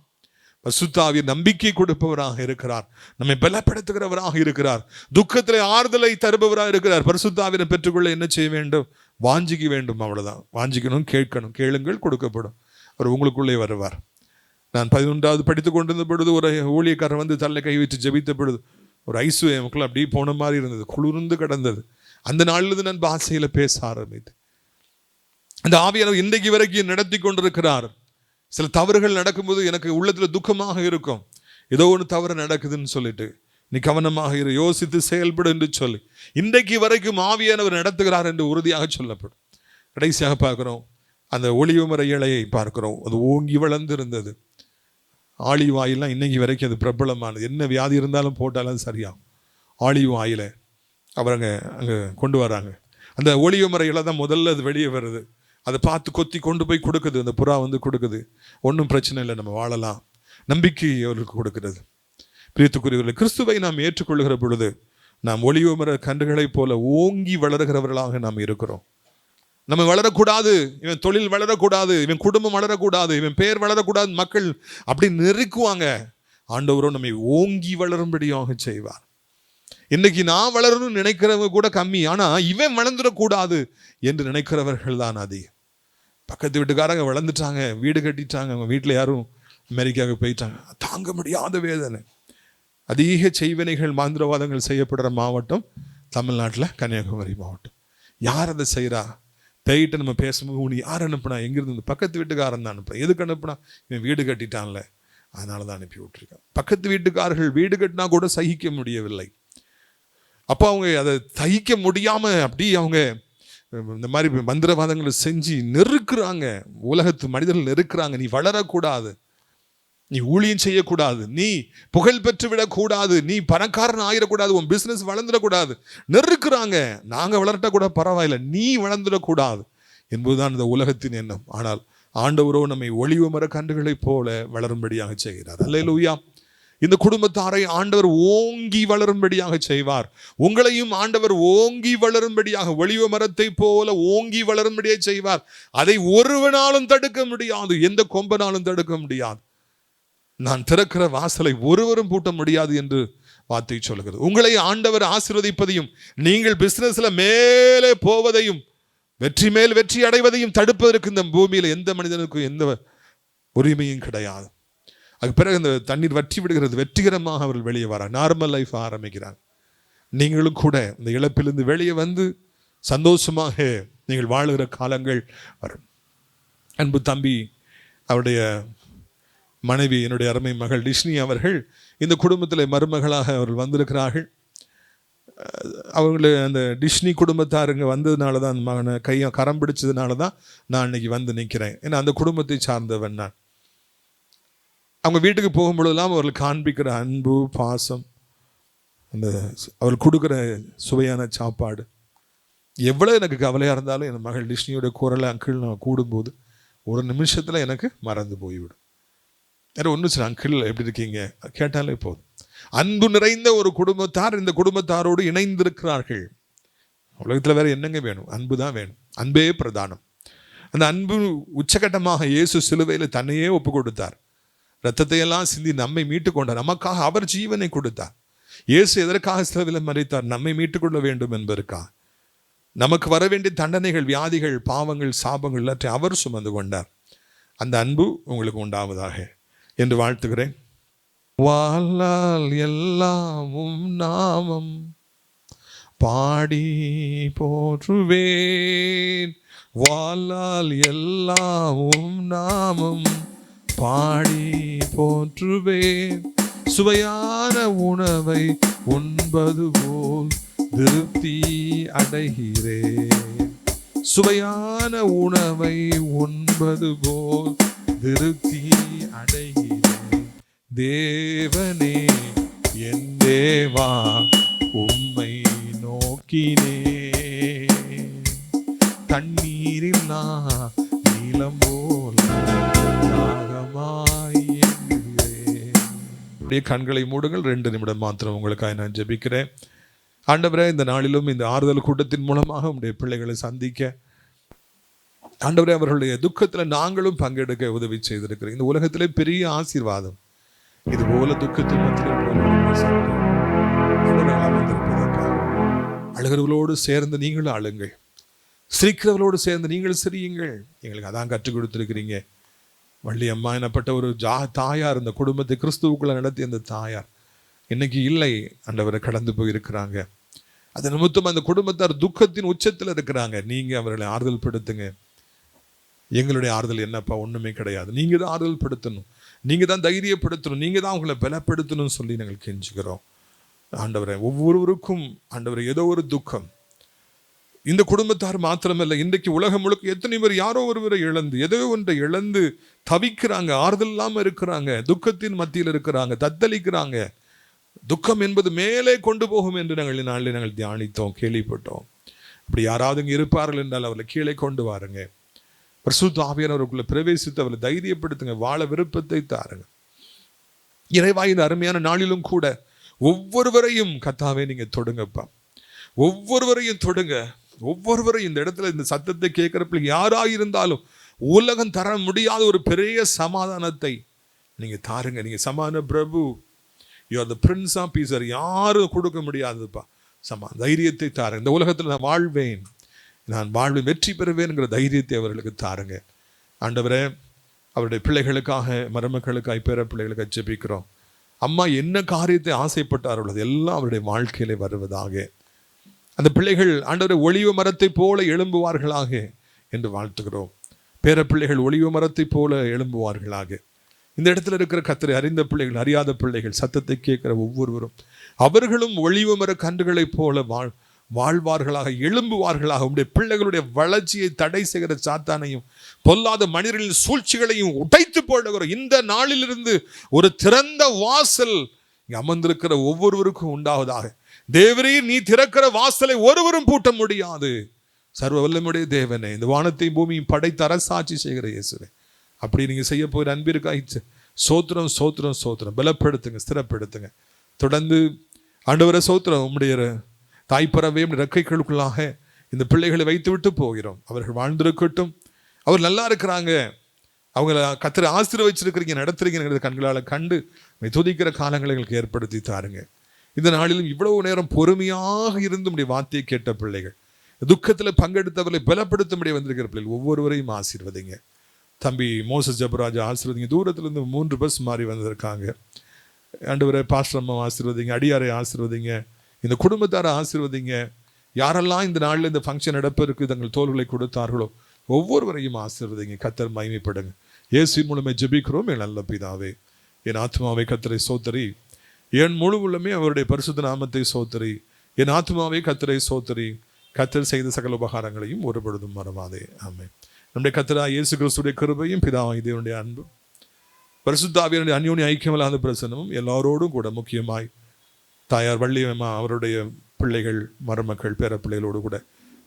பரிசுத்த ஆவியானவர் நம்பிக்கை கொடுப்பவராக இருக்கிறார், நம்மை பலப்படுத்துகிறவராக இருக்கிறார், துக்கத்திலே ஆறுதலை தருபவராக இருக்கிறார். பரிசுத்த ஆவியானவரை பெற்றுக்கொள்ள என்ன செய்ய வேண்டும்? வாஞ்சிக்க வேண்டும், அவ்வளவுதான். வாஞ்சிக்கணும், கேட்கணும். கேளுங்கள், கொடுக்கப்படும். அவர் உங்களுக்குள்ளே வருவார். நான் 11வது படித்துக் கொண்டிருந்த பொழுது ஒரு ஊழியக்காரர் வந்து தலை கை வச்சு ஜெபித்த பொழுது ஒரு ஐசு எனக்குள்ள அப்படியே போன மாதிரி இருந்தது, குளிர்ந்து கிடந்தது. அந்த நாளிலிருந்து நான் பாஷையில பேச ஆரம்பித்தேன். அந்த ஆவியானவர் இன்றைக்கு வரைக்கும் நடத்தி கொண்டிருக்கிறார். சில தவறுகள் நடக்கும்போது எனக்கு உள்ளத்துல துக்கமாக இருக்கும், ஏதோ ஒன்று தவறு நடக்குதுன்னு சொல்லிட்டு. நீ கவனமாக இரு, யோசித்து செயல்படு என்று சொல்லி இன்றைக்கு வரைக்கும் ஆவியானவர் நடத்துகிறார் என்று உறுதியாக சொல்லப்படும். கடைசியாக பார்க்கிறோம், அந்த ஒளிவு மர இலையை பார்க்கிறோம், அது ஓங்கி வளர்ந்து இருந்தது. ஆலிவ் ஆயிலாம் இன்னைக்கு வரைக்கும் அது பிரபலமானது. என்ன வியாதி இருந்தாலும் போட்டாலும் சரியாகும். ஆலிவ் ஆயிலை அவர் அங்கே கொண்டு வராங்க. அந்த ஒளிவு மர இலை தான் முதல்ல அது வெளியே வருது. அதை பார்த்து கொத்தி கொண்டு போய் கொடுக்குது, அந்த புறா வந்து கொடுக்குது. ஒன்றும் பிரச்சனை இல்லை, நம்ம வாழலாம், நம்பிக்கை அவருக்கு கொடுக்கிறது. பிரியத்துக்குரியவர்களே, கிறிஸ்துவை நாம் ஏற்றுக்கொள்கிற பொழுது நாம் ஒளிவு மர கன்றுகளைப் போல ஓங்கி வளர்கிறவர்களாக நாம் இருக்கிறோம். நம்ம வளரக்கூடாது, இவன் தொழில் வளரக்கூடாது, இவன் குடும்பம் வளரக்கூடாது, இவன் பெயர் வளரக்கூடாது, மக்கள் அப்படி நெருக்குவாங்க. ஆண்டவரும் நம்மை ஓங்கி வளரும்படியாக செய்வார். இன்னைக்கு நான் வளரணும்னு நினைக்கிறவங்க கூட கம்மி, ஆனா இவன் வளர்ந்துடக்கூடாது என்று நினைக்கிறவர்கள் தான் அதிகம். பக்கத்து வீட்டுக்காரங்க வளர்ந்துட்டாங்க, வீடு கட்டிட்டாங்க, அவங்க வீட்டில் யாரும் அமெரிக்காவுக்கு போயிட்டாங்க, தாங்க முடியாத வேதனை. அதிக செய்வினைகள், மாந்திரவாதங்கள் செய்யப்படுற மாவட்டம் தமிழ்நாட்டில் கன்னியாகுமரி மாவட்டம். யார் அதை செய்கிறா? போயிட்டு நம்ம பேசும்போது உனி யார் அனுப்புனா? எங்கிருந்து? பக்கத்து வீட்டுக்காரன் தான் அனுப்புனா. எதுக்கு அனுப்புனா? இவன் வீடு கட்டிட்டான்ல, அதனால தான் அனுப்பி விட்டுருக்கான். பக்கத்து வீட்டுக்காரர்கள் வீடு கட்டினா கூட சகிக்க முடியவில்லை. அப்போ அவங்க அதை சகிக்க முடியாம அப்படி அவங்க இந்த மாதிரி மந்திரவாதங்களை செஞ்சு நெருக்குறாங்க, உலகத்து மனிதர்கள் நெருக்குறாங்க. நீ வளரக்கூடாது, நீ ஊழியம் செய்யக்கூடாது, நீ புகழ் பெற்று விடக்கூடாது, நீ பணக்காரன் ஆயிடக்கூடாது, உன் பிசினஸ் வளர்ந்துடக்கூடாது, நெருக்குறாங்க. நாங்க வளர்ட்ட கூட பரவாயில்ல, நீ வளர்ந்துடக்கூடாது என்பதுதான் இந்த உலகத்தின் எண்ணம். ஆனால் ஆண்டவரோ நம்மை ஒளிவு மர கன்றுகளைப் போல வளரும்படியாக செய்கிறார். அல்லேலூயா. இந்த குடும்பத்தாரை ஆண்டவர் ஓங்கி வளரும்படியாக செய்வார். உங்களையும் ஆண்டவர் ஓங்கி வளரும்படியாக, ஒளிவு மரத்தை போல ஓங்கி வளரும்படியாக செய்வார். அதை ஒருவனாலும் தடுக்க முடியாது, எந்த கொம்பனாலும் தடுக்க முடியாது. நான் திறக்கிற வாசலை ஒருவரும் பூட்ட முடியாது என்று வார்த்தை சொல்கிறது. உங்களை ஆண்டவர் ஆசீர்வதிப்பதையும், நீங்கள் பிசினஸ்ல மேலே போவதையும், வெற்றி மேல் வெற்றி அடைவதையும் தடுப்பதற்கு இந்த பூமியில எந்த மனிதனுக்கும் எந்த உரிமையும் கிடையாது. அதுக்கு பிறகு இந்த தண்ணீர் வற்றி விடுகிறது, வெற்றிகரமாக அவர்கள் வெளியே வராங்க, நார்மல் லைஃப் ஆரம்பிக்கிறாங்க. நீங்களும் கூட இந்த இழப்பிலிருந்து வெளியே வந்து சந்தோஷமாக நீங்கள் வாழுகிற காலங்கள் வரும். அன்பு தம்பி, அவருடைய மனைவி, என்னுடைய அருமை மகள் டிஷ்னி அவர்கள் இந்த குடும்பத்தில் மருமகளாக அவர்கள் வந்திருக்கிறார்கள். அவங்கள அந்த டிஷ்னி குடும்பத்தாருங்க வந்ததுனால தான், அந்த மகனை கையை கரம் பிடிச்சதுனால தான் நான் இன்னைக்கு வந்து நிற்கிறேன். ஏன்னா அந்த குடும்பத்தை சார்ந்தவன் நான். அவங்க வீட்டுக்கு போகும்பொழுதெல்லாம் அவர்கள் காண்பிக்கிற அன்பு, பாசம், அந்த அவர்கள் கொடுக்குற சுவையான சாப்பாடு, எவ்வளோ எனக்கு கவலையாக இருந்தாலும் என் மகள் டிஷ்னியோட குரலை அங்கிள் நான் கூடும்போது ஒரு நிமிஷத்தில் எனக்கு மறந்து போய்விடும். வேறு ஒன்றும் சரி, அங்கிள் எப்படி இருக்கீங்க கேட்டாலே போதும். அன்பு நிறைந்த ஒரு குடும்பத்தார் இந்த குடும்பத்தாரோடு இணைந்திருக்கிறார்கள். உலகத்தில் வேறு என்னங்க வேணும்? அன்பு தான் வேணும். அன்பே பிரதானம். அந்த அன்பு உச்சகட்டமாக இயேசு சிலுவையில் தன்னையே ஒப்பு கொடுத்தார். இரத்தத்தையெல்லாம் சிந்தி நம்மை மீட்டு கொண்டார். நமக்காக அவர் ஜீவனை கொடுத்தார். இயேசு எதற்காக சிலுவையில் மரித்தார்? நம்மை மீட்டுக்கொள்ள வேண்டும் என்பதற்காக. நமக்கு வர வேண்டிய தண்டனைகள், வியாதிகள், பாவங்கள், சாபங்கள் எல்லாத்தையும் அவர் சுமந்து கொண்டார். அந்த அன்பு உங்களுக்கு உண்டாவதாக என்று வாழ்த்துகிறேன். வாழால் எல்லாமும் நாமம் பாடி போற்றுவேன். வாழால் எல்லாமும் நாமம் பாடி போற்றுவேன். சுவையான உணவை உண்பது போல் திருப்தி அடைகிறேன். சுவையான உணவை உண்பது போல் திருப்தி அடைகிறேன். தேவனே என் தேவா உம்மை நோக்கினே. தண்ணீரில் நான் நீலம் போல் தாகமாய் எங்குகிறேன். கண்களை மூடுங்கள். 2 நிமிடம் மாத்திரம் உங்களுக்காக நான் ஜெபிக்கிறேன். ஆண்டவரே, இந்த நாளிலும் இந்த ஆறுதல் கூட்டத்தின் மூலமாக உங்களுடைய பிள்ளைகளை சந்திக்க ஆண்டவரே, அவர்களுடைய துக்கத்தில் நாங்களும் பங்கெடுக்க உதவி செய்திருக்கிறேன். இந்த உலகத்திலே பெரிய ஆசீர்வாதம் இது போல துக்கத்தின் அழுகிறவர்களோடு சேர்ந்து நீங்களும் அழுங்கள், சிரிக்கிறவர்களோடு சேர்ந்து நீங்கள் சிரியுங்கள். எங்களுக்கு அதான் கற்றுக் கொடுத்திருக்கிறீங்க. வள்ளி அம்மா எனப்பட்ட ஒரு தாயார், இந்த குடும்பத்தை கிறிஸ்துவுக்குள்ள நடத்திய அந்த தாயார் இன்னைக்கு இல்லை, ஆண்டவரை கடந்து போயிருக்கிறாங்க. அது நிமித்தம் அந்த குடும்பத்தார் துக்கத்தின் உச்சத்தில் இருக்கிறாங்க. நீங்க அவர்களை ஆறுதல் படுத்துங்க. எங்களுடைய ஆறுதல் என்னப்பா? ஒண்ணுமே கிடையாது. நீங்க தான் ஆறுதல் படுத்தணும், நீங்க தான் தைரியப்படுத்தணும், நீங்க தான் அவங்களை பலப்படுத்தணும்னு சொல்லி நாங்கள் கெஞ்சுகிறோம். ஆண்டவரை, ஒவ்வொருவருக்கும் ஆண்டவரை ஏதோ ஒரு துக்கம். இந்த குடும்பத்தார் மாத்திரமல்ல, இன்றைக்கு உலகம் முழுக்க எத்தனை பேர் யாரோ ஒருவரை இழந்து, ஏதோ ஒன்றை இழந்து தவிக்கிறாங்க, ஆறுதல் இல்லாமல் இருக்கிறாங்க, துக்கத்தின் மத்தியில் இருக்கிறாங்க, தத்தளிக்கிறாங்க. துக்கம் என்பது மேலே கொண்டு போகும் என்று நாங்கள் தியானித்தோம், கேள்விப்பட்டோம். அப்படி யாராவது இங்கே இருப்பார்கள் என்றால் அவர்களை கீழே கொண்டு வாருங்க. பரிசுத்த ஆவியானவருக்குள்ள பிரவேசித்து அவர்களை தைரியப்படுத்துங்க, வாழ விருப்பத்தை தாருங்க. இறைவா, இந்த அருமையான நாளிலும் கூட ஒவ்வொருவரையும் கர்த்தாவே நீங்க தொடுங்கப்பா. ஒவ்வொருவரையும் தொடுங்க. ஒவ்வொருவரையும் இந்த இடத்துல இந்த சத்தத்தை கேட்கிறப்ப யாராயிருந்தாலும் உலகம் தர முடியாத ஒரு பெரிய சமாதானத்தை நீங்க தாருங்க. நீங்க சமாதான பிரபு, you are the prince of peace. யாரும் கொடுக்க முடியாதுப்பா. தைரியத்தை தாருங்க. இந்த உலகத்தில் நான் வாழ்வேன், நான் வாழ்வை வெற்றி பெறுவேன்ங்கிற தைரியத்தை அவர்களுக்கு தாருங்க. ஆண்டவரே, அவருடைய பிள்ளைகளுக்காக, மருமக்களுக்காக, பேர பிள்ளைகளுக்கு ஜெபிக்கிறோம். அம்மா என்ன காரியத்தை ஆசைப்பட்டார்களோ அது எல்லாம் அவருடைய வாழ்க்கையிலே வருவதாக. அந்த பிள்ளைகள் ஆண்டவரை ஒளிவு மரத்தை போல எழும்புவார்களாக என்று வாழ்த்துகிறோம். பேர பிள்ளைகள் ஒளிவு மரத்தை போல எழும்புவார்களாக. இந்த இடத்துல இருக்கிற கர்த்தரை அறிந்த பிள்ளைகள், அறியாத பிள்ளைகள், சத்தத்தை கேட்கிற ஒவ்வொருவரும் அவர்களும் ஒளிவு மர கன்றுகளைப் போல வாழ்வார்களாக, எழும்புவார்களாக. உடைய பிள்ளைகளுடைய வளர்ச்சியை தடை செய்கிற சாத்தானையும் பொல்லாத மனிதர்களின் சூழ்ச்சிகளையும் உடைத்து போடுகிற இந்த நாளிலிருந்து ஒரு திறந்த வாசல் அமர்ந்திருக்கிற ஒவ்வொருவருக்கும் உண்டாவதாக. தேவரே, நீ திறக்கிற வாசலை ஒருவரும் பூட்ட முடியாது. சர்வ வல்லமையுடைய தேவனே, இந்த வானத்தையும் பூமியும் படைத்து அரசாட்சி செய்கிற இயேசுவே, அப்படி நீங்க செய்ய போகிற அன்பிற்காக சோத்திரம், சோத்திரம், சோத்திரம். பலப்படுத்துங்க, ஸ்திரப்படுத்துங்க. தொடர்ந்து ஆண்டவரை சோத்திரம். உம்முடைய தாய்ப்பறவை ரெக்கைகளுக்குள்ளாக இந்த பிள்ளைகளை வைத்து விட்டு போகிறோம். அவர்கள் வாழ்ந்திருக்கட்டும். அவர் நல்லா இருக்கிறாங்க, அவங்கள கர்த்தரை ஆசீர்வதிச்சிருக்கிறீங்க, நடத்துறீங்க, கண்களால் கண்டு துதிக்கிற காலங்களை எங்களுக்கு ஏற்படுத்தி தாருங்க. இந்த நாளிலும் இவ்வளவு நேரம் பொறுமையாக இருந்து உடைய வார்த்தையை கேட்ட பிள்ளைகள், துக்கத்தில் பங்கெடுத்தவர்களை பலப்படுத்தும்படி வந்திருக்கிற பிள்ளைகள் ஒவ்வொருவரையும் ஆசீர்வதிங்க. தம்பி மோசஸ் ஜபராஜா ஆசீர்வதிங்க. தூரத்திலிருந்து 3 பஸ் மாறி வந்திருக்காங்க. ஆண்டவரை, பாஸ்டர் அம்மா ஆசீர்வதிங்க, அடியாரை ஆசீர்வதிங்க, இந்த குடும்பத்தாரை ஆசீர்வதிங்க. யாரெல்லாம் இந்த நாளில் இந்த ஃபங்க்ஷன் நடப்பதற்கு தங்கள் தோள்களை கொடுத்தார்களோ ஒவ்வொருவரையும் ஆசீர்வதிங்க. கர்த்தர் மகிமைப்படுங்க. இயேசுவின் மூலமே ஜெபிக்கிறோம் என் நல்ல பிதாவே. என் ஆத்மாவை கர்த்தரை சோத்தரி, என் முழு உள்ளமே அவருடைய பரிசுத்த நாமத்தை சோத்தரி. என் ஆத்மாவை கர்த்தரை சோத்தரி. கர்த்தர் செய்த சகல உபகாரங்களையும் ஒருபொழுதும் மறவாதே. ஆமென். நம்முடைய கர்த்தராகிய இயேசு கிறிஸ்துவின் கிருபையும் பிதாவாகிய தேவனுடைய அன்பும் பரிசுத்த ஆவியானவருடைய அந்யோன்ய ஐக்கியமில்லாத பிரசன்னமும் எல்லாரோடும் கூட, முக்கியமாய் தாயார் வள்ளி அம்மா அவருடைய பிள்ளைகள், மருமக்கள், பேர பிள்ளைகளோடு கூட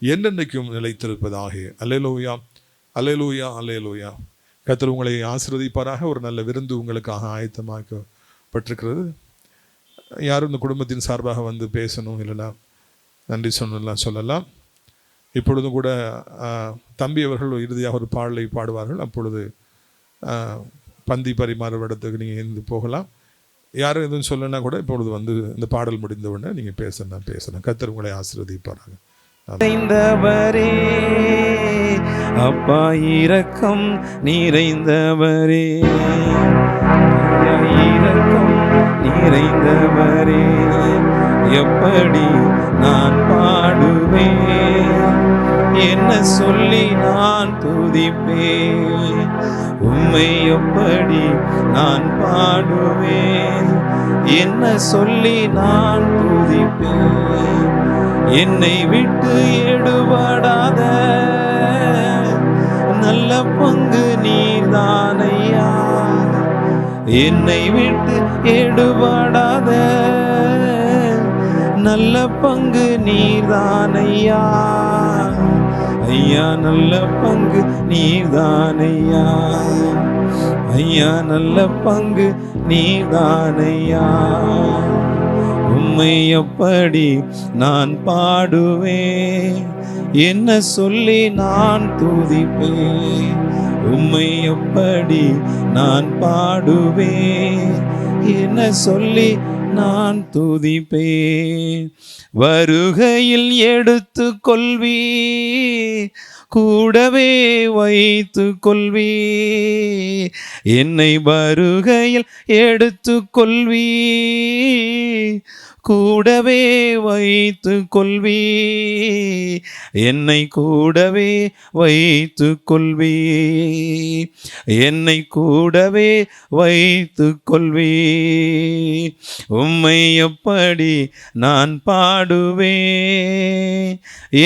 என்னென்னைக்கும் நிலைத்திருப்பதாக. அல்லேலூயா, அல்லேலூயா, அல்லேலூயா. கர்த்தர் உங்களை ஆசீர்வதிப்பாராக. ஒரு நல்ல விருந்து உங்களுக்காக ஆயத்தமாக்கப்பட்டிருக்கிறது. யாரும் இந்த குடும்பத்தின் சார்பாக வந்து பேசணும், இல்லைனா நன்றி சொல்லலாம். இப்பொழுதும் கூட தம்பி அவர்கள் இறுதியாக ஒரு பாடலை பாடுவார்கள். அப்பொழுது பந்தி பரிமாறும் இடத்துக்கு நீங்கள் இருந்து போகலாம். யாரும் எதுவும் சொல்லனா கூட இப்பொழுது வந்து இந்த பாடல் முடிந்த உடனே நீங்கள் பேசணும். கர்த்தர் உங்களை ஆசீர்வதிப்பாராக. நிறைந்தவரே அப்பா, இரக்கம் நிறைந்தவரே, இரக்கம் நிறைந்தவரே, எப்படி நான் பாடுவேன், என்ன சொல்லி நான் துதிப்பேன், உம்மை எப்படி நான் பாடுவேன், என்ன சொல்லி நான் துதிப்பேன். என்னை விட்டு எடுபடாத நல்ல பங்கு நீர்தானையா, என்னை விட்டு எடுபடாத நல்ல பங்கு நீர்தானையா, ஐயா நல்ல பங்கு நீர்தானையா, ஐயா நல்ல பங்கு நீர்தானையா. உம்மை எப்படி நான் பாடுவேன், என்ன சொல்லி நான் துதிப்பேன், உம்மை எப்படி நான் பாடுவேன், என்ன சொல்லி நான் துதிப்பேன். வருகையில் எடுத்து கொள்வி, கூடவே வைத்து கொள்வி, என்னை வருகையில் எடுத்து கொள்வி, கூடவே வைத்து கொள்வி, என்னை கூடவே வைத்து கொள்வி, என்னை கூடவே வைத்து கொள்வி. உம்மை எப்படி நான் பாடுவேன்,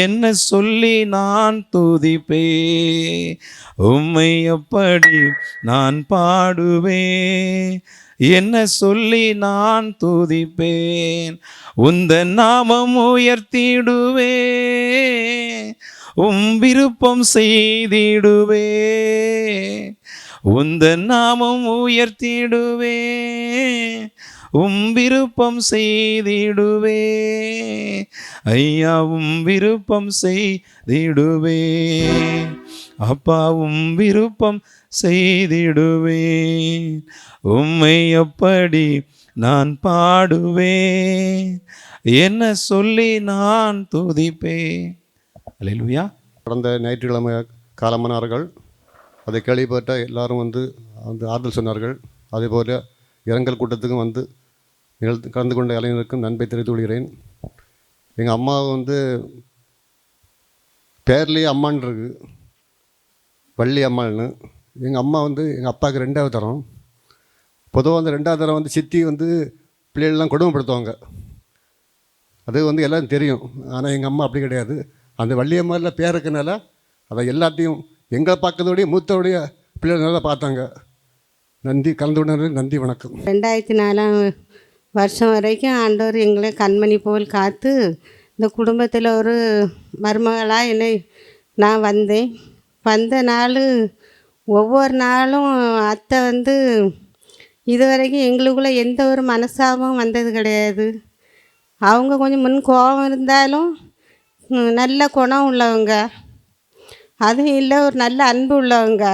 என்ன சொல்லி நான் துதிப்பேன், உம்மை எப்படி நான் பாடுவேன், என்ன சொல்லி நான் துதிப்பேன். உந்தன் நாமம் உயர்த்திடுவே, விருப்பம் செய்திடுவே, உந்தன் நாமம் உயர்த்திடுவே, விருப்பம் செய்திடுவே, ஐயா விருப்பம் செய்திடுவே, அப்பா விருப்பம் செய்திடுவேன். உம்மை எப்படி நான் பாடுவேன், என்ன சொல்லி நான் துதிப்பேன். அல்லேலூயா. கடந்த ஞாயிற்றுக்கிழமை காலமானார்கள். அதை கேள்விப்பட்ட எல்லாரும் வந்து ஆறுதல் சொன்னார்கள். அதேபோல் இரங்கல் கூட்டத்துக்கும் வந்து கலந்து கொண்ட இளைஞருக்கும் நன்மை தெரிவித்து கொள்கிறேன். எங்கள் அம்மா வந்து பேர்லேயே அம்மான் இருக்கு, வள்ளி அம்மாள்னு. எங்கள் அம்மா வந்து எங்கள் அப்பாவுக்கு 2வது தரம். பொதுவாக வந்து 2வது தரம் வந்து சித்தி வந்து பிள்ளைகளெலாம் கொடுமைப்படுத்துவாங்க, அது வந்து எல்லோரும் தெரியும். ஆனால் எங்கள் அம்மா அப்படி கிடையாது. அந்த வள்ளியம்மாவில் பேர் இருக்கனால அதை எல்லாத்தையும் எங்களை பார்க்கறதோடைய மூத்தோடைய பிள்ளைகள் நல்லா பார்த்தாங்க. நன்றி. கலந்து கொண்டது நன்றி, வணக்கம். 2004 வருஷம் வரைக்கும் ஆண்டவர் எங்களை கண்மணி போல் காத்து இந்த குடும்பத்தில் ஒரு மருமகளாக என்னை நான் வந்த நாள் ஒவ்வொரு நாளும் அத்தை வந்து இதுவரைக்கும் எங்களுக்குள்ளே எந்த ஒரு மனசாபமும் வந்தது கிடையாது. அவங்க கொஞ்சம் முன் கோபம் இருந்தாலும் நல்ல குணம் உள்ளவங்க, அதுவும் இல்லை ஒரு நல்ல அன்பு உள்ளவங்க,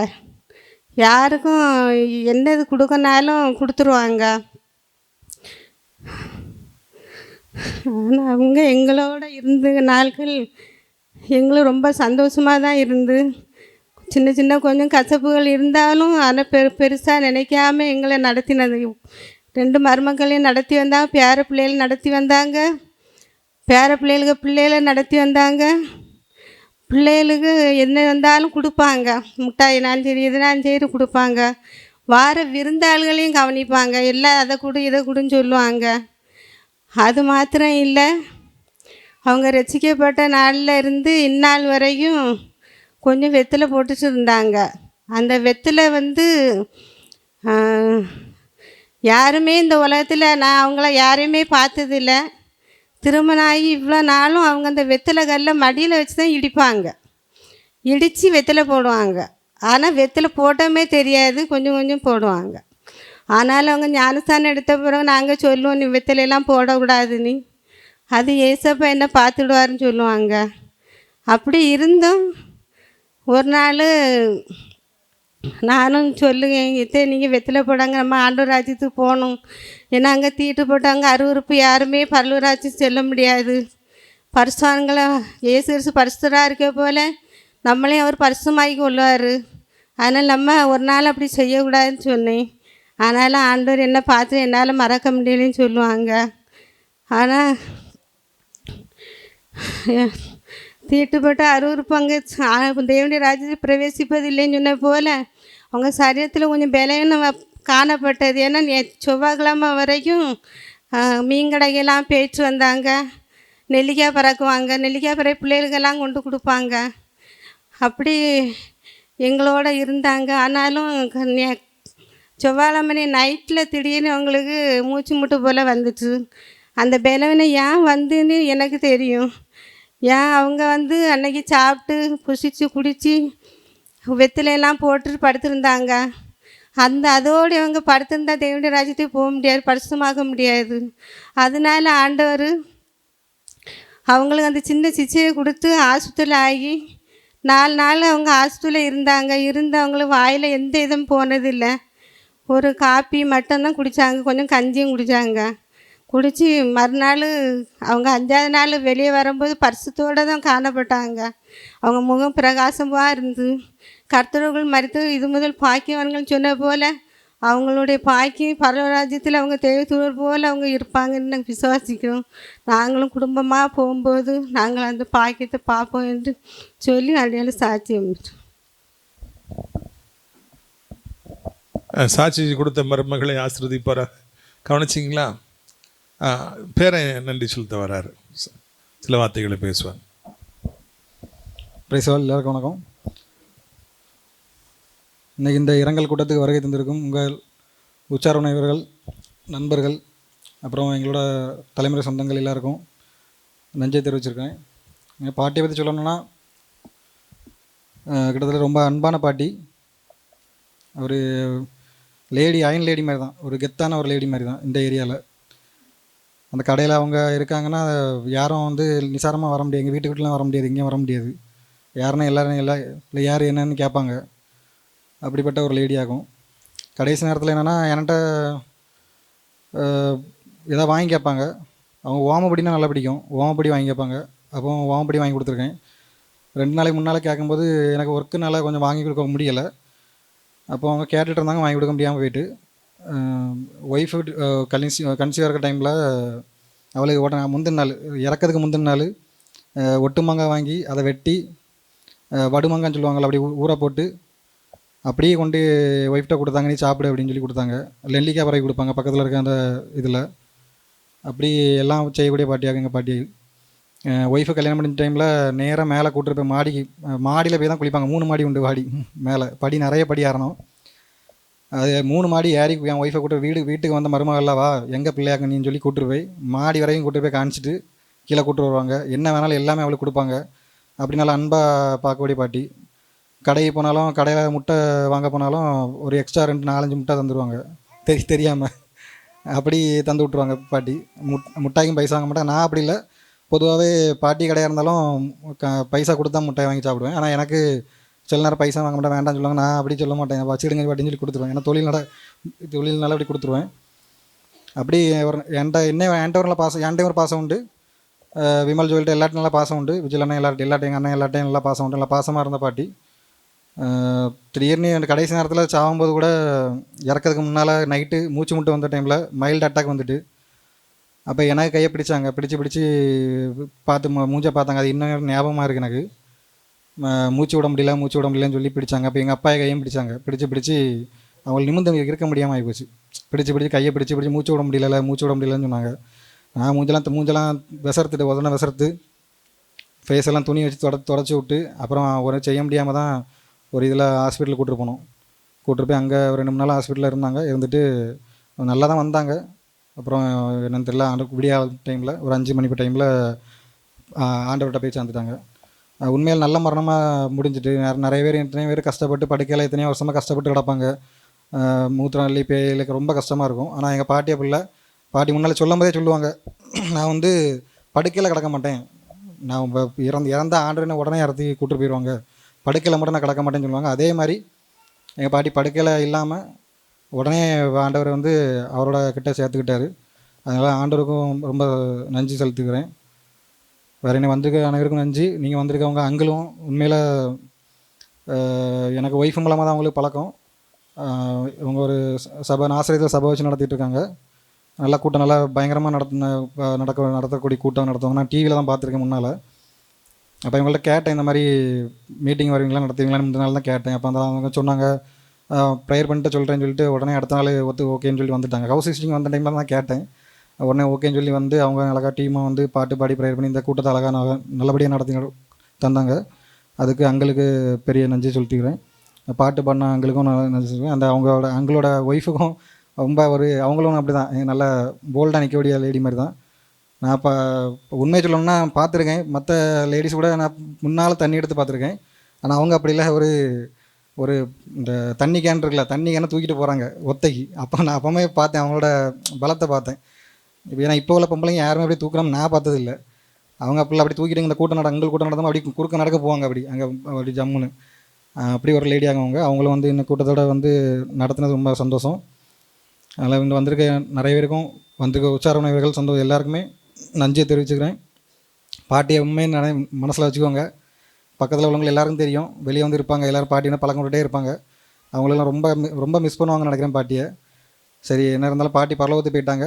யாருக்கும் என்னது கொடுக்கனாலும் கொடுத்துருவாங்க. ஆனால் அவங்க எங்களோட இருந்த நாட்கள் எங்களும் ரொம்ப சந்தோஷமாக தான் இருந்து, சின்ன சின்ன கொஞ்சம் கசப்புகள் இருந்தாலும் ஆனால் பெருசாக நினைக்காம எங்களை நடத்தினது. 2 மருமக்களையும் நடத்தி வந்தாங்க, பேர பிள்ளைகள் நடத்தி வந்தாங்க, பேர பிள்ளைகளை நடத்தி வந்தாங்க. பிள்ளைகளுக்கு என்ன வந்தாலும் கொடுப்பாங்க, மிட்டாயினாலும் சரி எதுனாலும் சரி கொடுப்பாங்க. வார விருந்தாள்களையும் கவனிப்பாங்க, எல்லாம் அதை கொடு இதை கொடுன்னு சொல்லுவாங்க. அது மாத்திரம் இல்லை, அவங்க ரசிக்கப்பட்ட நாளில் இருந்து இந்நாள் வரையும் கொஞ்சம் வெற்றிலை போட்டுட்டு இருந்தாங்க. அந்த வெற்றிலை வந்து யாருமே இந்த உலகத்தில் நான் அவங்கள யாரையுமே பார்த்ததில்ல. திருமணம் ஆகி இவ்வளோ நாளும் அவங்க அந்த வெத்தலை கல்லை மடியில் வச்சு தான் இடிப்பாங்க, இடித்து வெத்தலை போடுவாங்க. ஆனால் வெத்தலை போட்டோமே தெரியாது, கொஞ்சம் கொஞ்சம் போடுவாங்க. ஆனாலும் அவங்க ஞானஸ்தானம் எடுத்த பிறகு நாங்கள் சொல்லுவோம், நீ வெத்தலையெல்லாம் போடக்கூடாது, நீ அது ஏசப்பா என்ன பார்த்துடுவாருன்னு சொல்லுவாங்க. அப்படி இருந்தும் ஒரு நாள் நானும் சொல்லுவேன், நீங்கள் வெத்தலை போடாங்க, நம்ம ஆண்டவர் ராஜ்யத்துக்கு போகணும். ஏன்னா அங்கே தீட்டு போட்டாங்க அருவருப்பு, யாருமே பரலூர் ராஜ்யம் செல்ல முடியாது. பரிசுத்தவான்களை இயேசு கிறிஸ்து பரிசுத்தராக இருக்க போல் நம்மளையும் அவர் பரிசுத்தமாக்கி கொள்வார். அதனால் நம்ம ஒரு நாள் அப்படி செய்யக்கூடாதுன்னு சொன்னேன். ஆனாலும் ஆண்டவர் என்ன பார்த்து என்னால் மறக்க முடியலைன்னு சொல்லுவாங்க. ஆனால் தீட்டுப்பட்ட அருவருப்பாங்க தேவனுடைய ராஜ்யத்தில் பிரவேசிப்பது இல்லைன்னு சொன்ன போல் அவங்க சரீரத்தில் கொஞ்சம் பலவீனம் காணப்பட்டது. ஏன்னா செவ்வாய்க்கிழமை வரைக்கும் மீன் கடைக்கெல்லாம் போயிட்டு வந்தாங்க, நெல்லிக்காய் பறக்குவாங்க, நெல்லிக்காய் பறவை பிள்ளைகளுக்கெல்லாம் கொண்டு கொடுப்பாங்க. அப்படி எங்களோட இருந்தாங்க. ஆனாலும் செவ்வாய்க்கிழமை நைட்டில் திடீர்னு அவங்களுக்கு மூச்சு முட்டு போல் வந்துச்சு. அந்த பலவீனம் ஏன் வந்துன்னு எனக்கு தெரியும். ஏன் அவங்க அன்னைக்கு சாப்பிட்டு புசித்து குடித்து வெத்திலையெல்லாம் போட்டு படுத்திருந்தாங்க. அதோடு இவங்க படுத்திருந்தா தேவனுடைய ராஜ்யத்துக்கு போக முடியாது, பரிசுத்தமாக முடியாது. அதனால ஆண்டவர் அவங்களுக்கு அந்த சின்ன சிச்சையை கொடுத்து ஆஸ்பத்திரியில் ஆகி 4 நாள் அவங்க ஆஸ்பத்திரியில் இருந்தாங்க. அவங்களுக்கு வாயில் எந்த இதுவும் போனதில்லை. ஒரு காப்பி மட்டும்தான் குடித்தாங்க, கொஞ்சம் கஞ்சியும் குடித்தாங்க. குடித்து மறுநாள் அவங்க 5ஆவது நாள் வெளியே வரும்போது பரிசுத்தோடு தான் காணப்பட்டாங்க. அவங்க முகம் பிரகாசமாக இருந்து கர்த்தர்கள் மறித்து இது முதல் பாக்கியவான்கள் சொன்ன போல் அவங்களுடைய பாக்கியம் பரவராஜ்யத்தில் அவங்க தேவதூதர் போல் அவங்க இருப்பாங்கன்னு நாங்கள் விசுவாசிக்கிறோம். நாங்களும் குடும்பமாக போகும்போது நாங்கள் அந்த பாக்கியத்தை பார்ப்போம் என்று சொல்லி அடையாள சாட்சியம். சாட்சி கொடுத்த மருமகளை ஆசிர்வதிப்பாரா? கவனிச்சிங்களா? பேரை நன்றி செலுத்த வராரு, சில வார்த்தைகளை பேசுவார். பிரைஸ்வால், எல்லாருக்கும் வணக்கம். இன்றைக்கி இந்த இரங்கல் கூட்டத்துக்கு வருகை தந்திருக்கும் உங்கள் உச்சார உணவர்கள், நண்பர்கள், அப்புறம் எங்களோட தலைமுறை சொந்தங்கள் எல்லாருக்கும் நன்றி தெரிவிச்சிருக்கேன். எங்கள் பாட்டியை பற்றி சொல்லணும்னா கிட்டத்தட்ட ரொம்ப அன்பான பாட்டி. ஒரு லேடி, அயன் லேடி மாதிரி தான், ஒரு கெத்தான ஒரு லேடி மாதிரி தான். இந்த ஏரியாவில் அந்த கடையில் அவங்க இருக்காங்கன்னா யாரும் நிசாரமாக வர முடியாது, எங்கள் வீட்டுக்கிட்டலாம் வர முடியாது, இங்கேயும் வர முடியாது. யாருன்னா எல்லோரும் இல்லை யார் என்னன்னு கேட்பாங்க. அப்படிப்பட்ட ஒரு லேடி ஆகும். கடைசி நேரத்தில் என்னென்னா என்கிட்ட எதாவது வாங்கி கேட்பாங்க. அவங்க ஓமப்படினா நல்லா பிடிக்கும், ஓமப்படி வாங்கி கேட்பாங்க. அப்போ ஓமப்படி வாங்கி கொடுத்துருக்கேன். 2 நாளைக்கு முன்னால் கேட்கும்போது எனக்கு ஒர்க்குனால கொஞ்சம் வாங்கி கொடுக்க முடியலை. அப்போ அவங்க கேட்டுட்டு இருந்தாங்க, வாங்கி கொடுக்க முடியாமல் போயிட்டு. ஒய்ஃபு கன்சீவாக இருக்க டைமில் அவளுக்கு முந்தின நாள், இறக்கிறதுக்கு முந்தின நாள் ஒட்டு மாங்காய் வாங்கி அதை வெட்டி வடுமாங்கான்னு சொல்லுவாங்கள்ல, அப்படி ஊற போட்டு அப்படியே கொண்டு ஒய்ஃப்ட்ட கொடுத்தாங்க, நீ சாப்பிடு அப்படின்னு சொல்லி கொடுத்தாங்க. நெல்லிக்காய் பறவை கொடுப்பாங்க பக்கத்தில் இருக்க அந்த இதில். அப்படி எல்லாம் செய்யக்கூடிய பாட்டியாக எங்கள் பாட்டி. ஒய்ஃபு கல்யாணம் பண்ண டைமில் நேராக மேலே கூட்டுட்டு போய் மாடியில் போய் தான் குளிப்பாங்க. 3 மாடி உண்டு வாடி மேலே, படி நிறைய படி ஏறணும். அது 3 மாடி ஏறி என் ஒய்ஃபை கூட்டு வீட்டுக்கு வந்த மருமகள்லாம் வா எங்கே பிள்ளையாக்கணின்னு சொல்லி கூட்டுரு போய் மாடி வரையும் கூட்டு போய் காமிச்சிட்டு கீழே கூட்டு வருவாங்க. என்ன வேணாலும் எல்லாமே அவளுக்கு கொடுப்பாங்க. அப்படி நல்லா அன்பாக பார்க்கக்கூடிய பாட்டி. கடைக்கு போனாலும், கடையில் முட்டை வாங்க போனாலும் ஒரு எக்ஸ்ட்ரா 2-4-5 முட்டை தந்துடுவாங்க, தெரியாமல் அப்படி தந்து விட்ருவாங்க பாட்டி. முட்டாய்க்கும் பைசா வாங்க மாட்டேன். நான் அப்படி இல்லை, பொதுவாகவே பாட்டி கடையாக இருந்தாலும் பைசா கொடுத்தா முட்டாய் வாங்கி சாப்பிடுவேன். ஆனால் எனக்கு சில நேரம் பைசா வாங்க மாட்டேன், வேண்டாம்னு சொல்லுவாங்க. நான் அப்படி சொல்ல மாட்டேன், வச்சுடுங்க பாட்டின்னு சொல்லி கொடுத்துருவேன். ஏன்னா தொழில்னால அப்படி கொடுத்துருவேன். அப்படி என்கிட்ட ஒரு பாசம் உண்டு. விமல் ஜோல்கிட்ட எல்லாட்டும் நல்லா பாசம் உண்டு. விஜயலண்ணா எல்லாட்டையும் எங்கள் அண்ணன் எல்லாட்டையும் நல்லா பாசம் உண்டு. நல்லா பாசமாக இருந்த பாட்டி. திடீர்னு அந்த கடைசி நேரத்தில் சாகும்போது கூட இறக்கிறதுக்கு முன்னால் நைட்டு மூச்சு முட்டு வந்த டைமில் மைல்டு அட்டாக் வந்துட்டு, அப்போ எனக்கு கையை பிடிச்சாங்க. பிடிச்சி பார்த்து மூஞ்சை பார்த்தாங்க. அது இன்னும் ஞாபகமாக இருக்குது எனக்கு. மூச்சு விட முடியலன்னு சொல்லி பிடிச்சாங்க. அப்போ எங்கள் அப்பா கையும் பிடிச்சாங்க. பிடிச்சி அவங்களுக்கு நிமிர்ந்து இருக்க முடியாமல் ஆகிப்போச்சு. பிடிச்சி கையை பிடிச்சி மூச்சு விட முடியலன்னு சொன்னாங்க. நான் மூஞ்செல்லாம் விசர்த்துட்டு உடனே விசர்த்து ஃபேஸெல்லாம் துணி வச்சு தொடச்சி விட்டு அப்புறம் ஒரு செய்ய முடியாமல் தான் ஒரு இதில் ஹாஸ்பிட்டலுக்கு கூப்பிட்டு போய் அங்கே ஒரு 2 3 நாள் ஹாஸ்பிட்டலில் இருந்துட்டு நல்லா தான் வந்தாங்க. அப்புறம் என்னன்னு தெரியல, விடியா டைமில் ஒரு 5 மணி டைமில் ஆண்டவர்கிட்ட போய் சேர்ந்துட்டாங்க. உண்மையில் நல்ல மரணமாக முடிஞ்சிட்டு நிறைய பேர் எத்தனையோ பேர் கஷ்டப்பட்டு படுக்கையில் எத்தனையோ வருஷமாக கஷ்டப்பட்டு கிடப்பாங்க. மூத்திரம் அள்ளி பேய்களுக்கு ரொம்ப கஷ்டமாக இருக்கும். ஆனால் எங்கள் பாட்டியை பிள்ளை பாட்டி முன்னால் சொல்லும் போதே சொல்லுவாங்க, நான் வந்து படுக்கையில் கிடக்க மாட்டேன், நான் இறந்த ஆண்டவனை உடனே இறத்தி கூப்பிட்டு போயிடுவாங்க, படுக்கையில் மட்டும் நான் கிடக்க மாட்டேன்னு சொல்லுவாங்க. அதே மாதிரி எங்கள் பாட்டி படுக்கையில் இல்லாமல் உடனே ஆண்டவர் வந்து அவரோட கிட்ட சேர்த்துக்கிட்டாரு. அதனால் ஆண்டவருக்கும் ரொம்ப நன்றி செலுத்துக்கிறேன். வேறு என்ன வந்திருக்க அனைவருக்கும் நன்றி. நீங்கள் வந்திருக்கவங்க அங்கிளும் உண்மையில் எனக்கு ஒய்ஃபு மூலமாக தான் அவங்களுக்கு பழக்கம். இவங்க ஒரு ஆசிரியர் சபை வச்சு நடத்திட்டு இருக்காங்க. நல்லா கூட்டம் நல்லா பயங்கரமாக நடத்தக்கூடிய கூட்டம் நடத்துவாங்க. நான் டிவியில் தான் பார்த்துருக்கேன் முன்னால். அப்போ இவங்கள்ட்ட கேட்டேன், இந்த மாதிரி மீட்டிங் வருவீங்களா நடத்துவீங்களான்னு முந்தின நாள் தான் கேட்டேன். அப்போ அந்த அவங்க சொன்னாங்க ப்ரேயர் பண்ணிட்டு சொல்கிறேன்னு சொல்லிட்டு உடனே அடுத்த நாள் ஓகேன்னு சொல்லி வந்துட்டாங்க. ஹவுஸ் விசிட்டிங் வந்த டைமில் தான் கேட்டேன். உடனே ஓகேன்னு சொல்லி வந்து அவங்க அழகாக டீமாக வந்து பாட்டு பாடி ப்ரேயர் பண்ணி இந்த கூட்டத்தை அழகாக நல்லபடியாக நடத்தி தந்தாங்க. அதுக்கு அங்களுக்கு பெரிய நன்றி சொல்லிட்டுக்கிறேன். பாட்டு பாடின அங்களுக்கும் நன்றி சொல்லுவேன். அந்த அவங்களோட ஒய்ஃபுக்கும் ரொம்ப அவங்களும் அப்படி தான் நல்லா போல்டாக நிற்கக்கூடிய லேடி மாதிரி தான். நான் இப்போ உண்மையை சொல்லணும்னா பார்த்துருக்கேன், மற்ற லேடிஸ் கூட நான் முன்னால் தண்ணி எடுத்து பார்த்துருக்கேன். ஆனால் அவங்க அப்படி இல்லை, ஒரு இந்த தண்ணி கேன் இருக்குல்ல, தண்ணி கேனை தூக்கிட்டு போகிறாங்க ஒத்தைக்கு. அப்போ நான் அப்போவுமே பார்த்தேன் அவங்களோட பலத்தை பார்த்தேன். ஏன்னா இப்போ உள்ள பொம்பளைங்க யாருமே அப்படி தூக்கணும்னு நான் பார்த்ததில்லை. அவங்க அப்படி தூக்கிட்டு இந்த கூட்டம் அங்கே கூட்டம் நடந்தாமல் அப்படி குறுக்க நடக்க போவாங்க, அப்படி ஜம்முன்னு. அப்படி ஒரு லேடியாங்க அவங்களும் வந்து இந்த கூட்டத்தோடு வந்து நடத்துனது ரொம்ப சந்தோஷம். அதில் இங்கே வந்திருக்க நிறைய பேருக்கும் வந்திருக்க உச்சாரணவர்கள் சந்தோஷம் எல்லாருக்குமே நன்றியை தெரிவிச்சுக்கிறேன். பாட்டியை உண்மையை மனசில் வச்சுக்கோங்க. பக்கத்தில் உள்ளவங்க எல்லாருக்கும் தெரியும், வெளியே வந்து இருப்பாங்க எல்லோரும் பாட்டினா பழக்கம் விட்டுட்டே இருப்பாங்க. அவங்களெல்லாம் ரொம்ப ரொம்ப மிஸ் பண்ணுவாங்கன்னு நினைக்கிறேன் பாட்டியை. சரி, என்ன இருந்தாலும் பாட்டி பரலோகத்துக்கு போயிட்டாங்க.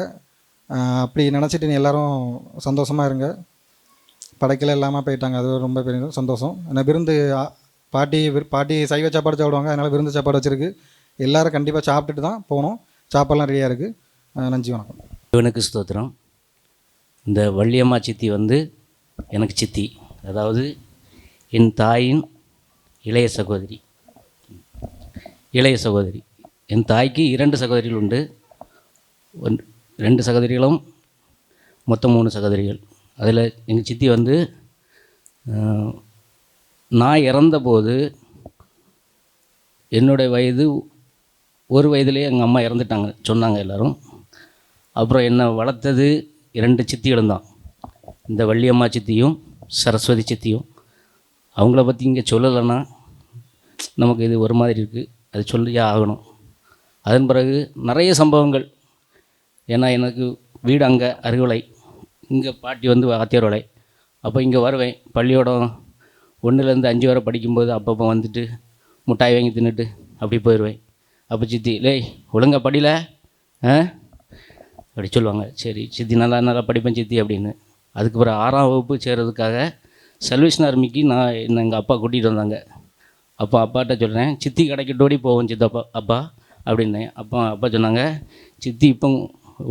அப்படி நினச்சிட்டு நீ எல்லோரும் சந்தோஷமாக இருங்க. படைக்கல இல்லாமல் போயிட்டாங்க, அது ரொம்ப பெரிய சந்தோஷம். ஆனால் விருந்து பாட்டி சைவ சாப்பாடு சாப்பிடுவாங்க, அதனால் விருந்து சாப்பாடு வச்சுருக்கு. எல்லோரும் கண்டிப்பாக சாப்பிட்டுட்டு தான் போகணும். சாப்பாடெலாம் ரெடியாக இருக்குது. நன்றி, வணக்கம். இவனுக்கு ஸ்தோத்திரம். இந்த வள்ளியம்மா சித்தி வந்து எனக்கு சித்தி, அதாவது என் தாயின் இளைய சகோதரி. என் தாய்க்கு 2 சகோதரிகள் உண்டு. 2 சகோதரிகளும் மொத்தம் 3 சகோதரிகள். அதில் எங்கள் சித்தி வந்து நான் இறந்தபோது என்னுடைய வயது 1 வயதுலேயே எங்கள் அம்மா இறந்துட்டாங்க சொன்னாங்க எல்லோரும். அப்புறம் என்னை வளர்த்தது 2 சித்திகளும் தான், இந்த வள்ளியம்மா சித்தியும் சரஸ்வதி சித்தியும். அவங்கள பற்றி இங்கே சொல்லலைன்னா நமக்கு இது ஒரு மாதிரி இருக்குது, அது சொல்லியே ஆகணும். அதன் பிறகு நிறைய சம்பவங்கள். ஏன்னா எனக்கு வீடு அங்கே அருகுலை, இங்கே பாட்டி வந்து வாத்தியாரோலை. அப்போ இங்கே வருவேன், பள்ளியோடம் 1லேருந்து 5 வரை படிக்கும்போது அப்பப்போ வந்துட்டு மிட்டாய் வாங்கி தின்னுட்டு அப்படி போயிடுவேன். அப்போ சித்தி லேய் ஒழுங்கா படியல அப்படி சொல்லுவாங்க. சரி சித்தி நல்லா படிப்பேன் சித்தி அப்படின்னு. அதுக்கு பிறகு 6ஆம் வகுப்பு சேர்றதுக்காக சல்வேஷன் ஆர்மிக்கு என்ன எங்கள் அப்பா கூட்டிகிட்டு வந்தாங்க. அப்போ அப்பாட்ட சொல்கிறேன், சித்தி கடைக்கு டோடி போவோம் அப்பா அப்படின்னேன். அப்பா சொன்னாங்க, சித்தி இப்போ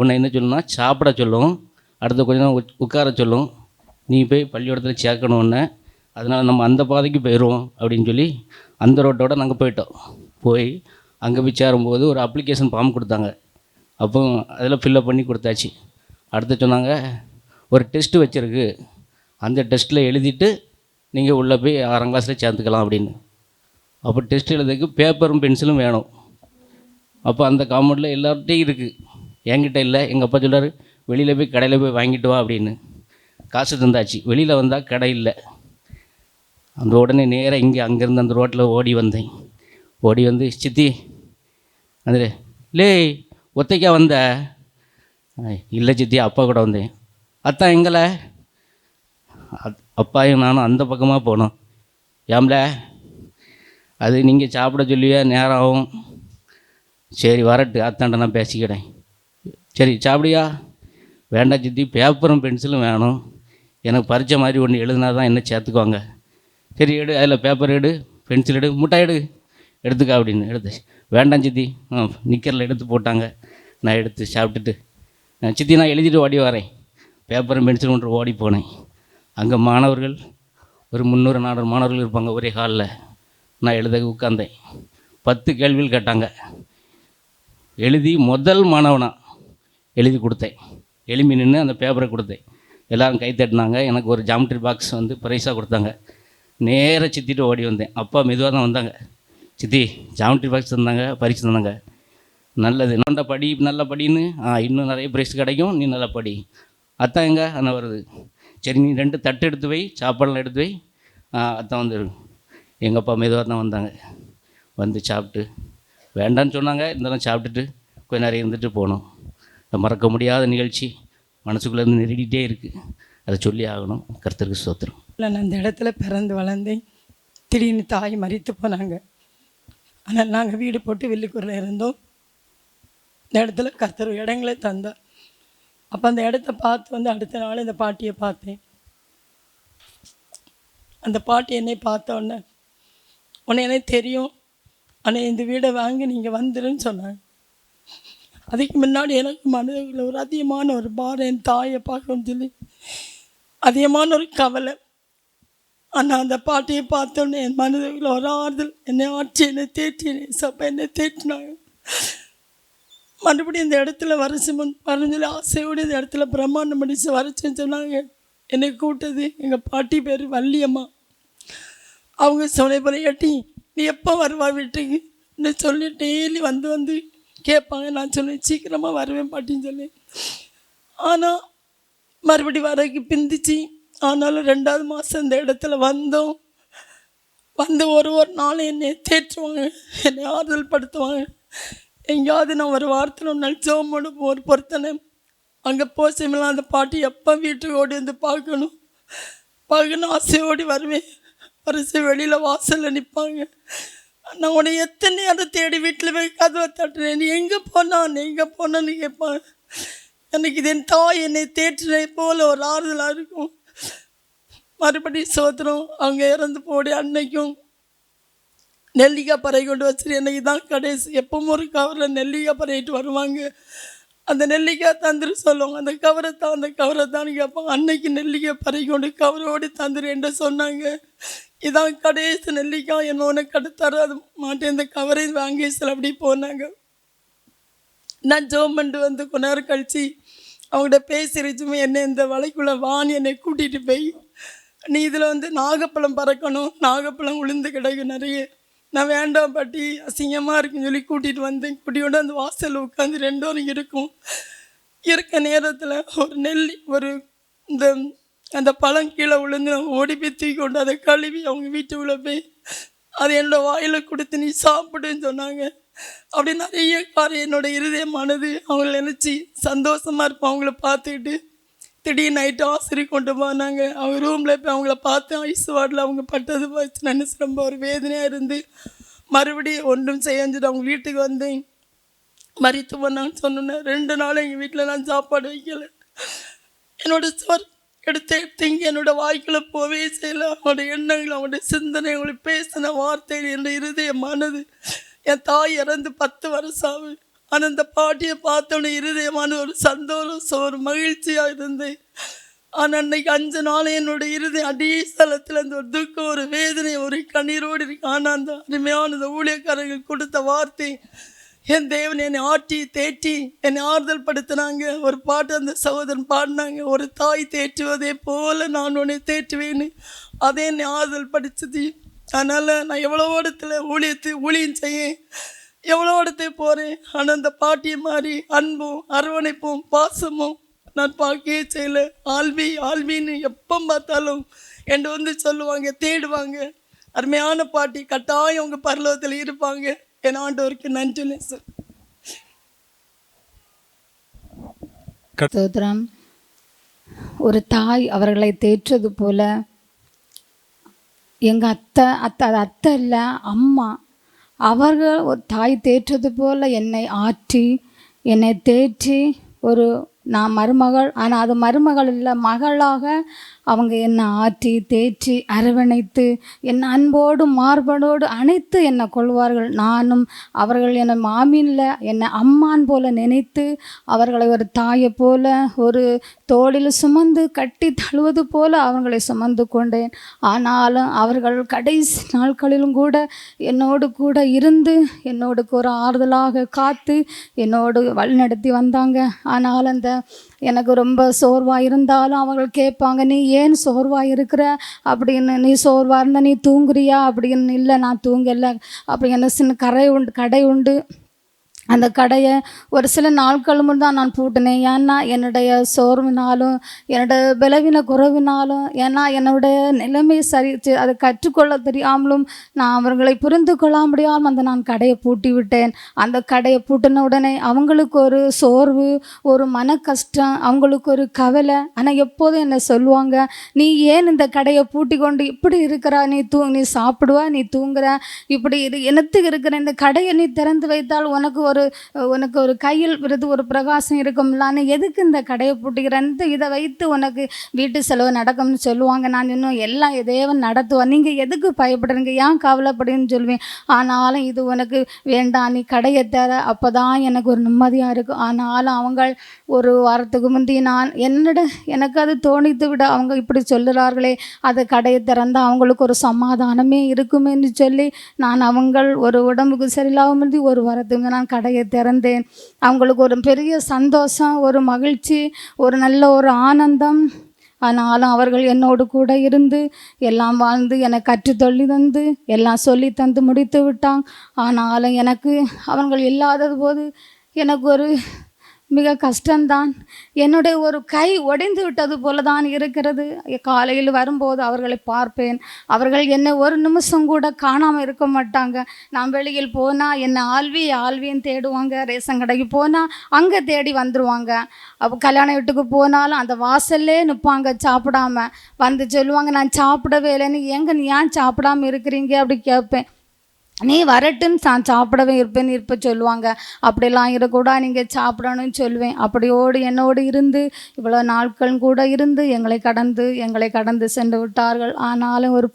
உன்னை என்ன சொல்லணும்னா சாப்பிட சொல்லும், அடுத்த கொஞ்ச நேரம் உட்கார சொல்லும், நீ போய் பள்ளிக்கூடத்தில் சேர்க்கணுன்னு, அதனால் நம்ம அந்த பாதைக்கு போயிடுவோம் அப்படின்னு சொல்லி அந்த ரோட்டோடு நாங்கள் போயிட்டோம். போய் அங்கே போய் சேரும்போது ஒரு அப்ளிகேஷன் ஃபார்ம் கொடுத்தாங்க. அப்போ அதில் ஃபில்லப் பண்ணி கொடுத்தாச்சு. அடுத்து சொன்னாங்க, ஒரு டெஸ்ட்டு வச்சுருக்கு, அந்த டெஸ்ட்டில் எழுதிட்டு நீங்கள் உள்ளே போய் 6ஆம் கிளாஸில் சேர்த்துக்கலாம் அப்படின்னு. அப்போ டெஸ்ட் எழுதுறதுக்கு பேப்பரும் பென்சிலும் வேணும். அப்போ அந்த காம்பவுண்டில் எல்லார்ட்டையும் இருக்குது, என்கிட்ட இல்லை. எங்கள் அப்பா சொல்கிறார், வெளியில் போய் கடையில் போய் வாங்கிட்டு வா அப்படின்னு. காசு தந்தாச்சு. வெளியில் வந்தால் கடை இல்லை. அந்த உடனே நேராக அங்கேருந்து அந்த ரோட்டில் ஓடி வந்து சித்தி அந்த லே ஒத்தைக்கா வந்த? இல்லை சித்தி, அப்பா கூட வந்தேன். அத்தான் எங்களை? அப்பாயும் நானும் அந்த பக்கமாக போனோம். ஏம்ல அது நீங்கள் சாப்பிட சொல்லியா, நேரம் ஆகும். சரி வரட்டு, அத்தாண்ட நான் பேசிக்கிறேன். சரி சாப்பிடியா? வேண்டாம் சித்தி, பேப்பரும் பென்சிலும் வேணும், எனக்கு பரிச்சை மாதிரி ஒன்று எழுதுனா தான் என்ன சேர்த்துக்குவாங்க. சரி எடு, அதில் பேப்பர் எடு, பென்சில் எடு, முட்டாய் எடுத்துக்கா அப்படின்னு எடுத்து. வேண்டாம் சித்தி, நிக்கரில் எடுத்து போட்டாங்க. நான் எடுத்து சாப்பிட்டுட்டு, சித்தி நான் எழுதிட்டு ஓடி வரேன், பேப்பரும் பென்சில் ஒன்று ஓடி போனேன். அங்கே மாணவர்கள் ஒரு 300-400 மாணவர்கள் இருப்பாங்க ஒரே ஹாலில். நான் எழுத உட்காந்தேன். 10 கேள்விகள் கேட்டாங்க. எழுதி முதல் மாணவனா எழுதி கொடுத்தேன். எலும்பி நின்று அந்த பேப்பரை கொடுத்தேன். எல்லோரும் கை தட்டினாங்க. எனக்கு ஒரு ஜாமெட்ரி பாக்ஸ் வந்து ப்ரைஸாக கொடுத்தாங்க. நேராக சித்திட்டு ஓடி வந்தேன். அப்பா மெதுவாக தான் வந்தாங்க. சித்தி ஜாமெட்ரி பாக்ஸ் தந்தாங்க, பரிசு தந்தாங்க. நல்லது, நல்லா படி, நல்லா படின்னு. இன்னும் நிறைய ப்ரைஸ் கிடைக்கும், நீ நல்லா படி. அத்தான் எங்கே அண்ணா வருது. சரி நீ 2 தட்டு எடுத்து வை, சாப்பாடெலாம் எடுத்து வை. அத்தான் வந்துடும். எங்கள் அப்பா மெதுவாக தான் வந்தாங்க. வந்து சாப்பிட்டு வேண்டான்னு சொன்னாங்க, இருந்தாலும் சாப்பிட்டுட்டு கொஞ்ச நேரம் இருந்துட்டு போனோம். மறக்க முடியாத நிகழ்ச்சி மனசுக்குள்ளேருந்து நெருடிகிட்டே இருக்குது. அதை சொல்லி ஆகணும். கர்த்தருக்கு ஸ்தோத்திரம். இல்லை, நான் இந்த இடத்துல பிறந்து வளர்ந்தேன். திடீர்னு தாய் மரித்து போனாங்க. ஆனால் நாங்கள் வீடு போட்டு வெள்ளிக்கூரில் இருந்தோம். இந்த இடத்துல கர்த்தர் இடங்களே தந்தார். அப்போ அந்த இடத்த பார்த்து வந்து அடுத்த நாள் இந்த பாட்டியை பார்த்தேன். அந்த பாட்டி என்னை பார்த்த உன்னை எனக்கு தெரியும், ஆனால் இந்த வீடை வாங்கி நீங்கள் வந்துடுன்னு சொன்னாங்க. அதுக்கு முன்னாடி எனக்கு மனதில் ஒரு அதிகமான ஒரு பாரம், என் தாயை பார்க்கணும்னு சொல்லி அதிகமான ஒரு கவலை. ஆனால் அந்த பாட்டியை பார்த்தோன்னே என் மனதில் ஒரு ஆறுதல். என்னை ஆட்சி, என்னை தேற்றி, என்னை தேற்றினாங்க. மறுபடியும் இந்த இடத்துல வரஞ்சொல்லி ஆசையோடு இந்த இடத்துல பிரம்மாண்டம் படித்து வரச்சுன்னு சொன்னாங்க. என்னை கூட்டது எங்கள் பாட்டி பேர் வள்ளியம்மா. அவங்க சொன்ன போலையாட்டி நீ எப்போ வருவா வீட்டுக்கு சொல்லி டெய்லி வந்து கேட்பாங்க. நான் சொன்னேன் சீக்கிரமாக வருவேன் பாட்டின்னு சொல்லி. ஆனால் மறுபடி வரக்கு பிந்திச்சு. ஆனாலும் 2வது மாதம் இந்த இடத்துல வந்தோம். வந்து ஒரு நாள் என்னை தேற்றுவாங்க, என்னை ஆறுதல் படுத்துவாங்க. எங்கேயாவது நான் ஒரு வாரத்தில் 1 நாள் ஜோமோடு ஒரு பொறுத்தனை அங்கே போசமெல்லாம் அந்த பாட்டி எப்போ வீட்டுக்கு ஓடி வந்து பார்க்கணும் ஆசையோடி வருவேன். வரிசை வெளியில் வாசலில் நிற்பாங்க. நான் உன்னை எத்தனை நேரம் தேடி வீட்டில் போய் கதவை தட்டுறேன், நீ எங்கே போனான்னு கேட்பாங்க. எனக்கு இது என் தாய் என்னை தேற்றினை போல் ஒரு ஆறுதலாக இருக்கும். மறுபடியும் சோத்திரம். அவங்க இறந்து போடி அன்னைக்கும் நெல்லிக்காய் பறை கொண்டு வச்சுட்டு எனக்கு தான் கடைசி. எப்பவும் ஒரு கவரில் நெல்லிக்காய் பறையிட்டு வருவாங்க. அந்த நெல்லிக்காய் தந்துரு சொல்லுவாங்க. அந்த கவரை தான் கேட்பாங்க. அன்னைக்கு நெல்லிக்காய் பறை கொண்டு கவரோடு தந்துரு என்று சொன்னாங்க. இதான் கடைசி நெல்லிக்காய், என்ன உனக்கு கடத்தாரு அது மாட்டேன். இந்த கவரை வாங்கி சில அப்படி போனாங்க. நான் ஜோமண்டு வந்து கொஞ்ச நேரம் கழிச்சு அவங்கள்ட்ட பேசிருச்சுமே, என்னை இந்த வலைக்குள்ளே வாணி என்னை கூட்டிகிட்டு போய் நீ இதில் வந்து நாகப்பழம் பறக்கணும், நாகப்பழம் உளுந்து கிடைக்கும் நிறைய. நான் வேண்டாம் பாட்டி அசிங்கமாக இருக்குன்னு சொல்லி கூட்டிகிட்டு வந்தேன். கூட்டிகிட்டு அந்த வாசலில் உட்காந்து 2 வரைக்கும் இருக்க நேரத்தில் ஒரு நெல்லி அந்த பழம் கீழே விழுந்து ஓடி போய் தூக்கி கொண்டு அதை கழுவி அவங்க வீட்டுக்குள்ளே போய் அதை என்னோடய வாயில் கொடுத்து நீ சாப்பிடுன்னு சொன்னாங்க. அப்படி நிறைய காரியம் என்னோடய இருதயமானது. அவங்கள நினச்சி சந்தோஷமாக இருப்போம். அவங்கள பார்த்துக்கிட்டு திடீர்னு நைட்டு ஆசிரியர் கொண்டு போனாங்க. அவங்க ரூமில் போய் அவங்கள பார்த்து ஐஸ் வார்டில் அவங்க பட்டது வச்சு நினச்சி ரொம்ப ஒரு வேதனையாக இருந்து மறுபடியும் ஒன்றும் செய்யஞ்சிட்டு அவங்க வீட்டுக்கு வந்தேன். மறித்து போனான்னு சொன்னேன். 2 நாள் எங்கள் வீட்டில் நான் சாப்பாடு வைக்கலை. என்னோடய சோர் எடுத்து என்னோடய வாய்க்குள்ளே போவே செய்யலை. அவங்களோட எண்ணங்கள், அவங்களுடைய சிந்தனை, அவங்களுக்கு பேசின வார்த்தைகள் என்னோட இருதயமானது. என் தாய் இறந்து 10 வருஷம் ஆகுது. ஆனால் அந்த பாட்டியை பார்த்தோன்னே இருதயமான ஒரு சந்தோஷம், ஒரு மகிழ்ச்சியாக இருந்தேன். ஆனால் அன்னைக்கு 5 நாள் என்னோடய இருதயம் அடிஸ்தலத்தில் அந்த ஒரு துக்கம், ஒரு வேதனை, ஒரு கண்ணீரோடு இருக்கு. ஆனால் அந்த அருமையான அந்த ஊழியக்காரர்கள் கொடுத்த வார்த்தை, என் தேவன் என்னை ஆட்டி தேற்றி என்னை ஆறுதல் படுத்தினாங்க. ஒரு பாட்டு அந்த சகோதரன் பாடினாங்க, ஒரு தாய் தேற்றுவதே போல நான் உன்னை தேற்றுவேன்னு. அதே என்னை ஆறுதல் படித்தது. அதனால் நான் எவ்வளோ இடத்துல ஊழியம் செய்ய எவ்வளோ இடத்துல போகிறேன். ஆனால் அந்த பாட்டியை மாதிரி அன்பும் அரவணைப்பும் பாசமும் நான் பார்க்கவே செய்யலை. ஆல்வின்னு எப்போ பார்த்தாலும் என்கிட்ட வந்து சொல்லுவாங்க, தேடுவாங்க. அருமையான பாட்டி, கட்டாயம் அவங்க பரலோகத்தில் இருப்பாங்க. என் ஆண்டவருக்கு நன்றி சார். ஸ்தோத்திரம். ஒரு தாய் அவர்களை தேற்றது போல எங்கள் அத்தை இல்லை, அம்மா அவர்கள் ஒரு தாய் தேற்றது போல் என்னை ஆற்றி என்னை தேற்றி நான் மருமகள், ஆனால் அது மருமகள் இல்லை, மகளாக அவங்க என்னை ஆற்றி தேற்றி அரவணைத்து என்னை அன்போடு மார்பனோடு அணைத்து என்னை கொள்வார்கள். நானும் அவர்கள் என்னை மாமின்ல என்னை அம்மான் போல நினைத்து அவர்களை ஒரு தாயை போல ஒரு தோளில் சுமந்து கட்டி தழுவது போல அவர்களை சுமந்து கொண்டேன். ஆனாலும் அவர்கள் கடைசி நாட்களிலும் கூட என்னோடு கூட இருந்து என்னோடு ஒரு ஆறுதலாக காத்து என்னோடு வழிநடத்தி வந்தாங்க. ஆனால் அந்த எனக்கு ரொம்ப சோர்வாக இருந்தாலும் அவர்கள் கேட்பாங்க, நீ ஏன் சோர்வாக இருக்கிற அப்படின்னு. நீ சோர்வாக இருந்தால் நீ தூங்குறியா அப்படின்னு. இல்லை, நான் தூங்கலை அப்படின்னு. சின்ன கடை உண்டு. அந்த கடையை ஒரு சில நாட்கள் முன் தான் நான் பூட்டினேன். ஏன்னா என்னுடைய சோர்வினாலும் என்னோட பலவீன குறைவினாலும், ஏன்னா என்னுடைய நிலைமை சரி அதை கற்றுக்கொள்ள தெரியாமலும் நான் அவர்களை புரிந்து கொள்ள முடியாமல் நான் கடையை பூட்டி விட்டேன். அந்த கடையை பூட்டின உடனே அவங்களுக்கு ஒரு சோர்வு, ஒரு மன கஷ்டம், அவங்களுக்கு ஒரு கவலை. ஆனால் எப்போதும் என்னை சொல்லுவாங்க, நீ ஏன் இந்த கடையை பூட்டி கொண்டு இப்படி இருக்கிறா? நீ சாப்பிடுவா, நீ தூங்குற, இப்படி என்னத்துக்கு இருக்கிற? இந்த கடையை நீ திறந்து வைத்தால் உனக்கு ஒரு கையில் ஒரு பிரகாசம் இருக்கும்ல, நீ எதுக்கு இந்த கடையை பூட்டிக்கிறேன்? இதை வைத்து உனக்கு வீட்டு செலவு நடக்கும்னு சொல்லுவாங்க. நான் இன்னும் எல்லாம் தேவன் நடத்துவான், நீங்கள் எதுக்கு பயப்படுறீங்க, ஏன் கவலைப்படுன்னு சொல்லுவேன். ஆனாலும் இது உனக்கு வேண்டாம், நீ கடையை தர, அப்போ தான் எனக்கு ஒரு நிம்மதியாக இருக்கும். ஆனாலும் அவங்க ஒரு வாரத்துக்கு முந்தி எனக்கு அது தோணித்து விட, அவங்க இப்படி சொல்லுறார்களே, அது கடையை திறந்தால் அவங்களுக்கு ஒரு சமாதானமே இருக்குமேன்னு சொல்லி அவங்கள் ஒரு உடம்புக்கு சரியில்லாமல் ஒரு வாரத்துக்கு நான் கடையை திறந்தேன். அவங்களுக்கு ஒரு பெரிய சந்தோஷம், ஒரு மகிழ்ச்சி, ஒரு நல்ல ஒரு ஆனந்தம். ஆனாலும் அவர்கள் என்னோடு கூட இருந்து எல்லாம் வாழ்ந்து எனக்கு கற்றுத்தொள்ளி தந்து எல்லாம் சொல்லி தந்து முடித்து விட்டாங்க. ஆனாலும் எனக்கு அவர்கள் இல்லாதது போது எனக்கு ஒரு மிக கஷ்டம்தான். என்னுடைய ஒரு கை உடைந்து விட்டது போல தான் இருக்கிறது. காலையில் வரும்போது அவர்களை பார்ப்பேன். அவர்கள் என்னை ஒரு நிமிஷம் கூட காணாமல் இருக்க மாட்டாங்க. நான் வெளியில் போனால் என்னை ஆல்வின்னு தேடுவாங்க. ரேஷன் கடைக்கு போனால் அங்கே தேடி வந்துடுவாங்க. அப்போ கல்யாண வீட்டுக்கு போனாலும் அந்த வாசல்லே நிற்பாங்க சாப்பிடாம. வந்து சொல்லுவாங்க, நான் சாப்பிடவே இல்லைன்னு. நீ ஏன் சாப்பிடாமல் இருக்கிறீங்க அப்படி கேட்பேன். நீ வரட்டுன்னு நான் சாப்பிடவே இருப்ப சொல்லுவாங்க. அப்படிலாம் இருக்கக்கூடாது, நீங்கள் சாப்பிடணும்னு சொல்லுவேன். அப்படியோடு என்னோடு இருந்து இவ்வளோ நாட்கள் கூட இருந்து எங்களை கடந்து சென்று விட்டார்கள். ஆனாலும் ஒரு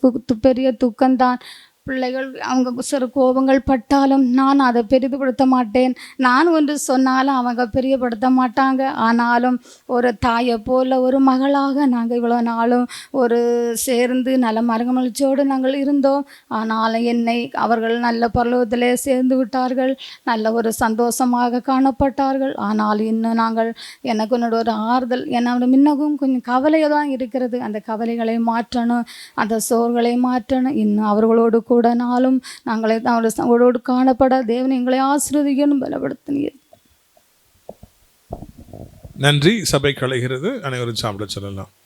பெரிய துக்கம்தான். பிள்ளைகள் அவங்க சிறு கோபங்கள் பட்டாலும் நான் அதை பெரிதுபடுத்த மாட்டேன். நான் ஒன்று சொன்னாலும் அவங்க பெரியப்படுத்த மாட்டாங்க. ஆனாலும் ஒரு தாயை போல் ஒரு மகளாக நாங்கள் இவ்வளோ நாளும் ஒரு சேர்ந்து நல்ல மரமகிழ்ச்சியோடு நாங்கள் இருந்தோம். ஆனாலும் என்னை அவர்கள் நல்ல பரலோகத்திலே சேர்ந்து விட்டார்கள். நல்ல ஒரு சந்தோஷமாக காணப்பட்டார்கள். ஆனால் இன்னும் எனக்கு என்னோட ஒரு ஆறுதல், என்னோட முன்னகும் கொஞ்சம் கவலையாக தான் இருக்கிறது. அந்த கவலைகளை மாற்றணும், அந்த சோர்களை மாற்றணும். இன்னும் அவர்களோடு கூட நாளும் அவரோடு காணப்பட தேவன் எங்களை ஆசீர்வதிக்கணும், பலப்படுத்தினீர். நன்றி. சபை கலைகிறது. அனைவரும் சாப்பிட சொல்லலாம்.